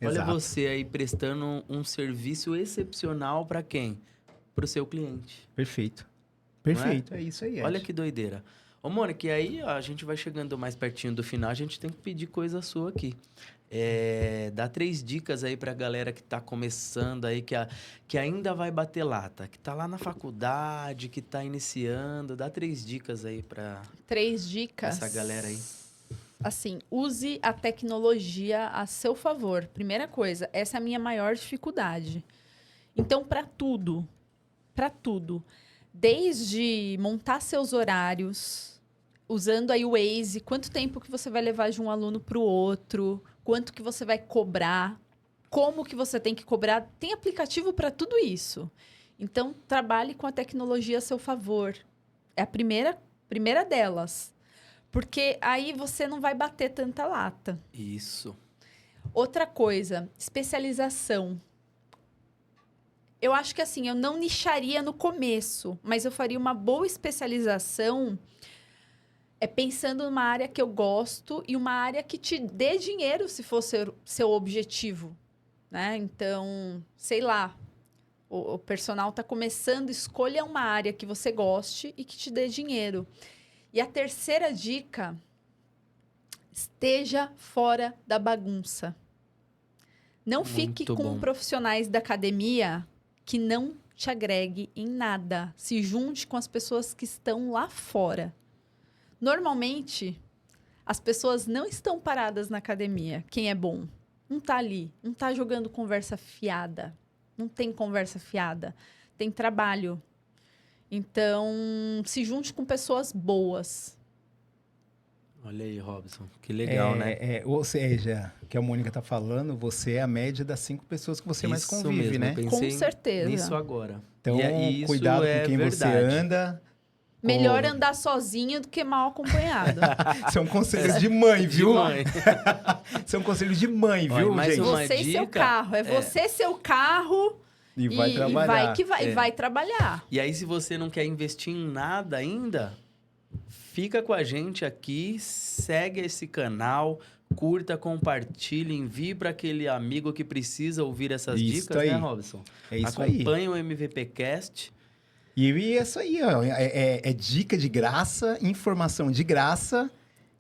Olha Exato. você aí prestando um serviço excepcional para quem? Para o seu cliente. Perfeito. Perfeito, é isso aí, Ed. Olha que doideira. Ô, Mônica, e aí ó, a gente vai chegando mais pertinho do final, a gente tem que pedir coisa sua aqui. Dá 3 dicas aí pra galera que tá começando aí, que ainda vai bater lata, que tá lá na faculdade, que tá iniciando. Dá 3 dicas aí pra 3 dicas. essa galera aí. Assim, use a tecnologia a seu favor. Primeira coisa, essa é a minha maior dificuldade. Então, para tudo, desde montar seus horários, usando aí o Waze, quanto tempo que você vai levar de um aluno para o outro, quanto que você vai cobrar, como que você tem que cobrar, tem aplicativo para tudo isso. Então, trabalhe com a tecnologia a seu favor. É a primeira delas. Porque aí você não vai bater tanta lata. Isso. Outra coisa, especialização. Eu acho que assim, eu não nicharia no começo, mas eu faria uma boa especialização pensando numa área que eu gosto e uma área que te dê dinheiro se for seu objetivo, né? Então, sei lá, o personal está começando, escolha uma área que você goste e que te dê dinheiro. E a terceira dica, esteja fora da bagunça. Não fique Muito com bom. profissionais da academia que não te agregue em nada. Se junte com as pessoas que estão lá fora. Normalmente, as pessoas não estão paradas na academia. Quem é bom não está ali, não está jogando conversa fiada. Não tem conversa fiada. Tem trabalho. Então, se junte com pessoas boas. Olha aí, Robson. Que legal, né? Ou seja, o que a Mônica tá falando, você é a média das 5 pessoas que você mais Isso convive, mesmo, né? eu pensei Com certeza. nisso agora. Então, E isso cuidado é com quem você verdade. anda. Melhor andar sozinho do que mal acompanhado. São conselhos de mãe, viu? De mãe. São conselhos de mãe, Olha, viu, mais gente? uma Você e seu dica, carro. É você, seu carro E vai trabalhar. vai trabalhar. E aí, se você não quer investir em nada ainda, fica com a gente aqui, segue esse canal, curta, compartilhe, envie para aquele amigo que precisa ouvir essas Isso dicas, aí. né, Robson? É isso aí. Acompanhe o MVPcast. E é isso aí, ó. É dica de graça, informação de graça.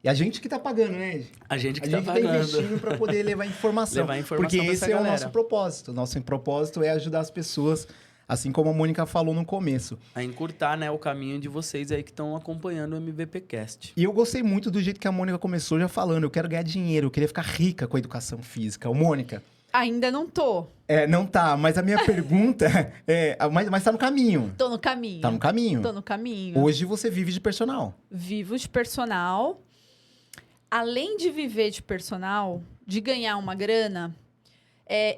E a gente que tá pagando, né, Ed? A gente A que gente tá tá pagando. investindo para poder levar informação. Levar informação Porque pra esse essa é o galera. nosso propósito. Nosso propósito é ajudar as pessoas, assim como a Mônica falou no começo. A encurtar, né, o caminho de vocês aí que estão acompanhando o MVPcast. E eu gostei muito do jeito que a Mônica começou já falando. Eu quero ganhar dinheiro, eu queria ficar rica com a educação física. Ô, Mônica, Ainda não tô. não tá, mas a minha pergunta mas tá no caminho. Tô no caminho. Tá no caminho. Tô no caminho. Hoje você vive de personal. Vivo de personal. Além de viver de personal, de ganhar uma grana,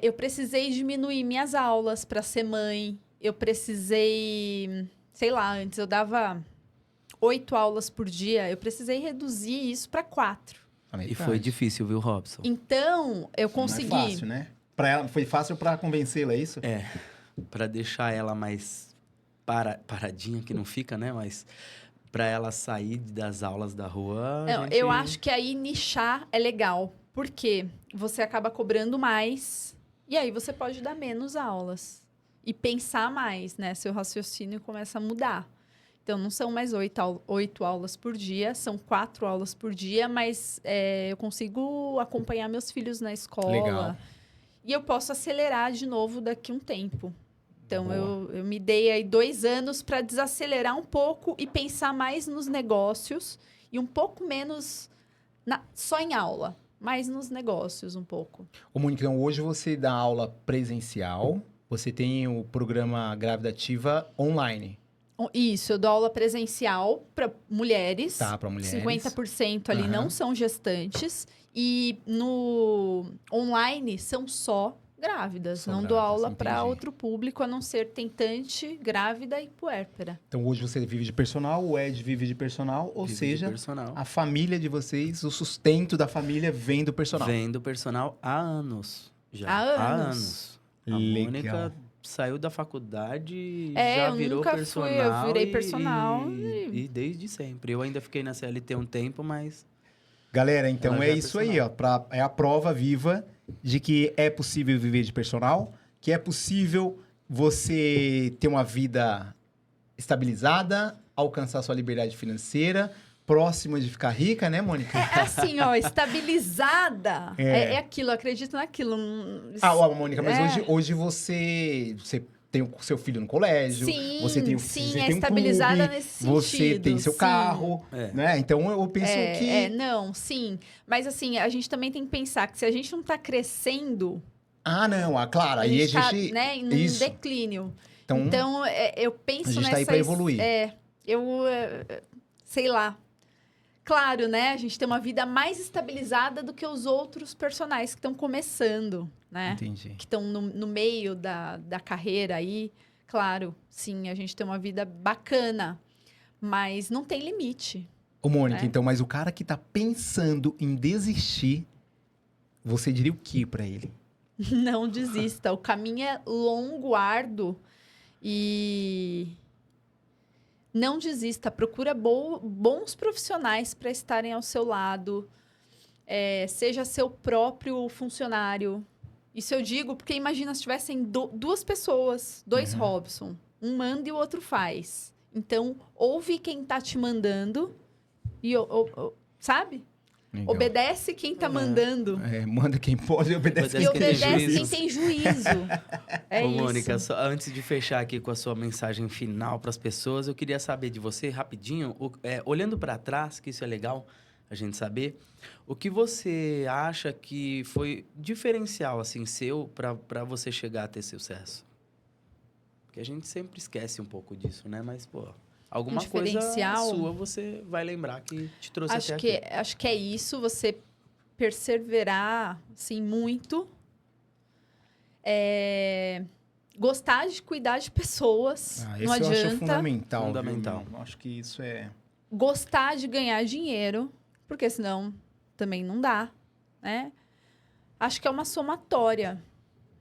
eu precisei diminuir minhas aulas para ser mãe. Eu precisei, sei lá, antes eu dava 8 aulas por dia. Eu precisei reduzir isso para 4. E foi difícil, viu, Robson? Então, eu consegui. Não é fácil, né? Pra ela, foi fácil pra convencê-la, é isso? Para deixar ela mais paradinha, que não fica, né? Mas para ela sair das aulas da rua. Não, eu acho que aí nichar é legal. Porque você acaba cobrando mais e aí você pode dar menos aulas. E pensar mais, né? Seu raciocínio começa a mudar. Então, não são mais 8 aulas por dia, são 4 aulas por dia, mas eu consigo acompanhar meus filhos na escola. Legal. E eu posso acelerar de novo daqui a um tempo. Então, Boa. eu me dei aí 2 anos para desacelerar um pouco e pensar mais nos negócios e um pouco menos só em aula, mais nos negócios um pouco. Ô, Mônica, então hoje você dá aula presencial, você tem o programa Grávida Ativa online. Isso, eu dou aula presencial para mulheres. Tá, para mulheres. 50% ali não são gestantes. E no online são só grávidas. Só não dou grávidas, aula para entendi. outro público, a não ser tentante, grávida e puérpera. Então hoje você vive de personal, o Ed vive de personal, ou Vive de seja, personal. a família de vocês, o sustento da família vem do personal. Vem do personal há anos. Já. Há anos. A Legal. Mônica saiu da faculdade, É, já eu virou nunca fui, personal. eu virei personal E desde sempre. Eu ainda fiquei na CLT um tempo, mas Galera, então Ela é já é isso aí, personal. ó. É a prova viva de que é possível viver de personal, que é possível você ter uma vida estabilizada, alcançar sua liberdade financeira, próxima de ficar rica, né, Mônica? É assim, ó, estabilizada. É. É aquilo, eu acredito naquilo. Ó, Mônica, mas É. hoje você tem o seu filho no colégio, Sim, você tem, sim, você é tem um estabilizada clube, nesse sentido. você tem seu sim. carro, né? Então eu penso que... Não, sim. Mas assim, a gente também tem que pensar que se a gente não tá crescendo, Ah, não, claro, a aí gente a tá, gente... né, em um Isso. declínio. Então, Então, eu penso a gente nessa... tá aí pra evoluir. Sei lá. Claro, né? A gente tem uma vida mais estabilizada do que os outros personagens que estão começando, né? entendi. Que estão no meio da carreira aí. Claro, sim, a gente tem uma vida bacana, mas não tem limite. Ô, Mônica, É. então, mas o cara que tá pensando em desistir, você diria o que pra ele? Não desista. O caminho é longo, árduo e não desista. Procura bons profissionais para estarem ao seu lado. Seja seu próprio funcionário. Isso eu digo porque imagina se tivessem 2 pessoas, 2 Robson. Um manda e o outro faz. Então, ouve quem tá te mandando e, sabe? Legal. Obedece quem tá mandando. Manda quem pode e obedece E quem Obedece tem quem obedece juízo. quem tem juízo. É Ô, isso. Mônica, antes de fechar aqui com a sua mensagem final para as pessoas, eu queria saber de você, rapidinho, olhando para trás, que isso é legal a gente saber, o que você acha que foi diferencial, assim, seu, para você chegar a ter sucesso? Porque a gente sempre esquece um pouco disso, né? Mas, pô, alguma coisa diferencial? sua você vai lembrar que te trouxe Acho até aqui. acho que é isso, você perseverar, assim, muito. Gostar de cuidar de pessoas, Ah, não esse eu acho adianta. fundamental. Fundamental. Viu? Acho que isso é... Gostar de ganhar dinheiro, porque senão também não dá, né? Acho que é uma somatória,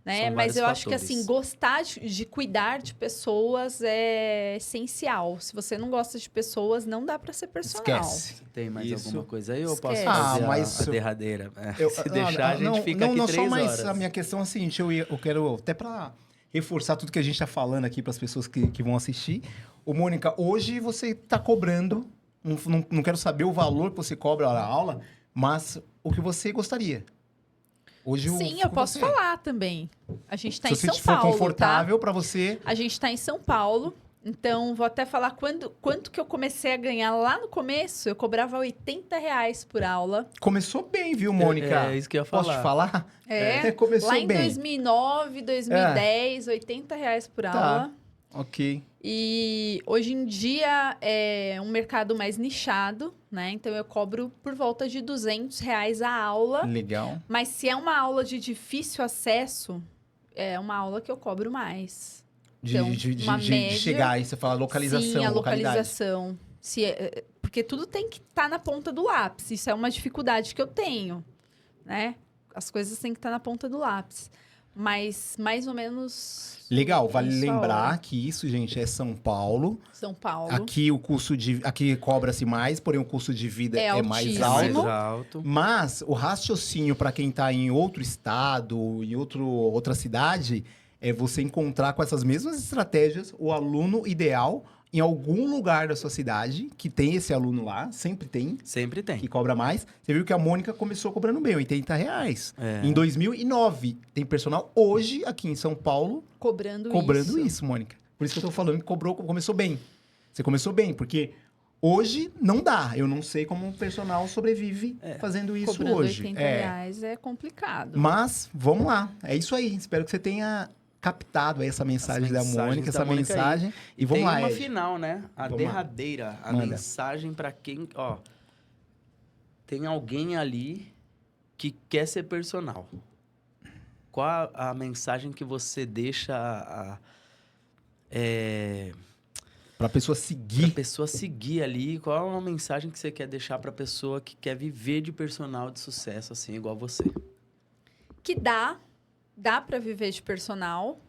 né? São Mas vários eu acho que, fatores. assim, gostar de cuidar de pessoas é essencial. Se você não gosta de pessoas, não dá para ser personal. Esquece. Tem mais Isso. alguma coisa aí ou eu posso Esquece. fazer Ah, mas a derradeira? Eu- Se deixar, a gente fica aqui não, 3 só mais horas. a minha questão é a seguinte, eu quero até para reforçar tudo que a gente está falando aqui para as pessoas que vão assistir. Ô, Mônica, hoje você está cobrando, não quero saber o valor que você cobra na aula, mas o que você gostaria. Hoje Sim, fico eu com posso você. falar também. A gente está em Se São você for Paulo, confortável tá? para você, A gente está em São Paulo, então vou até falar quanto que eu comecei a ganhar lá no começo. Eu cobrava R$80 por aula. começou bem, viu, Mônica? É isso que eu ia Posso te falar? Começou lá em bem. 2009, 2010, R$80 por aula. Ok. E hoje em dia é um mercado mais nichado, né? Então eu cobro por volta de R$200 a aula. Legal. Mas se é uma aula de difícil acesso, é uma aula que eu cobro mais. Então, uma De média- chegar aí, você fala localização, Sim, a localidade. localização. Porque tudo tem que estar na ponta do lápis. Isso é uma dificuldade que eu tenho, né? As coisas têm que estar na ponta do lápis. Mas, mais ou menos... Legal, vale isso a lembrar hora. que isso, gente, é São Paulo. São Paulo. Aqui cobra-se mais, porém o custo de vida É é mais altíssimo. Mais alto. alto. Mas o raciocínio para quem está em outro estado, em outra cidade, é você encontrar com essas mesmas estratégias o aluno ideal em algum lugar da sua cidade que tem esse aluno lá, sempre tem, Sempre tem. que cobra mais. Você viu que a Mônica começou cobrando bem, R$80. É. Em 2009, tem personal hoje aqui em São Paulo Cobrando isso, Mônica. Por isso que eu tô falando que começou bem. Você começou bem, porque hoje não dá. Eu não sei como um personal sobrevive fazendo isso Cobrando hoje. R$80 é complicado. Mas, vamos lá. É isso aí. Espero que você tenha captado aí essa mensagem da mensagens Mônica, da essa Mônica mensagem. E vamos tem lá, uma Ed. final, né? A Vamos lá. derradeira. A Manda. mensagem pra quem... Ó, tem alguém ali que quer ser personal. Qual a mensagem que você deixa Pra pessoa pra seguir. pessoa seguir ali? Qual é a mensagem que você quer deixar pra pessoa que quer viver de personal de sucesso, assim, igual você? Que dá para viver de personal.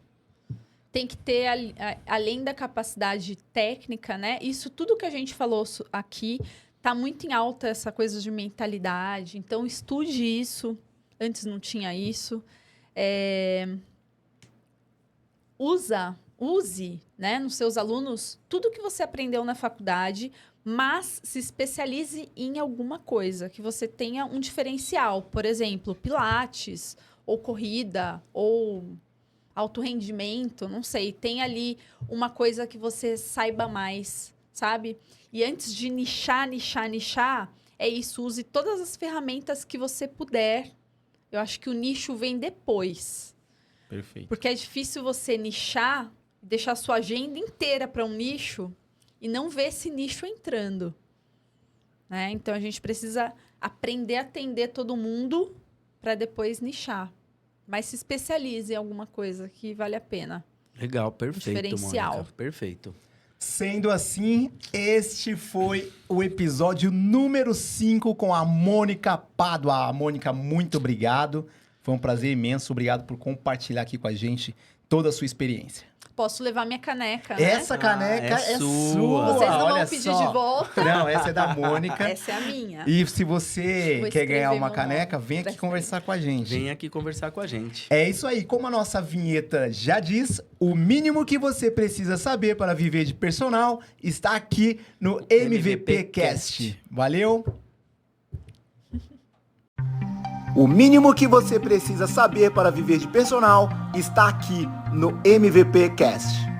Tem que ter, além da capacidade técnica, né? Isso tudo que a gente falou aqui, tá muito em alta essa coisa de mentalidade. Então, estude isso. Antes não tinha isso. Use, né, nos seus alunos tudo que você aprendeu na faculdade, mas se especialize em alguma coisa, que você tenha um diferencial. Por exemplo, pilates, ou corrida, ou alto rendimento, não sei. Tem ali uma coisa que você saiba mais, sabe? E antes de nichar, é isso. Use todas as ferramentas que você puder. Eu acho que o nicho vem depois. Perfeito. Porque é difícil você nichar, deixar sua agenda inteira para um nicho e não ver esse nicho entrando. Né? Então, a gente precisa aprender a atender todo mundo para depois nichar. Mas se especialize em alguma coisa que vale a pena. Legal, perfeito, Diferencial. Mônica. Perfeito. Sendo assim, este foi o episódio número 5 com a Mônica Pádua. Mônica, muito obrigado. Foi um prazer imenso. Obrigado por compartilhar aqui com a gente toda a sua experiência. Posso levar minha caneca, né? Essa caneca é é sua. sua. Vocês não Olha vão pedir só. de volta. Não, essa é da Mônica. Essa é a minha. E se você Vou quer ganhar escrever uma meu caneca, nome vem aqui pra conversar com a gente. Vem aqui conversar com a gente. É isso aí. Como a nossa vinheta já diz, o mínimo que você precisa saber para viver de personal está aqui no MVP Cast. Valeu! O mínimo que você precisa saber para viver de personal está aqui no MVP Cast.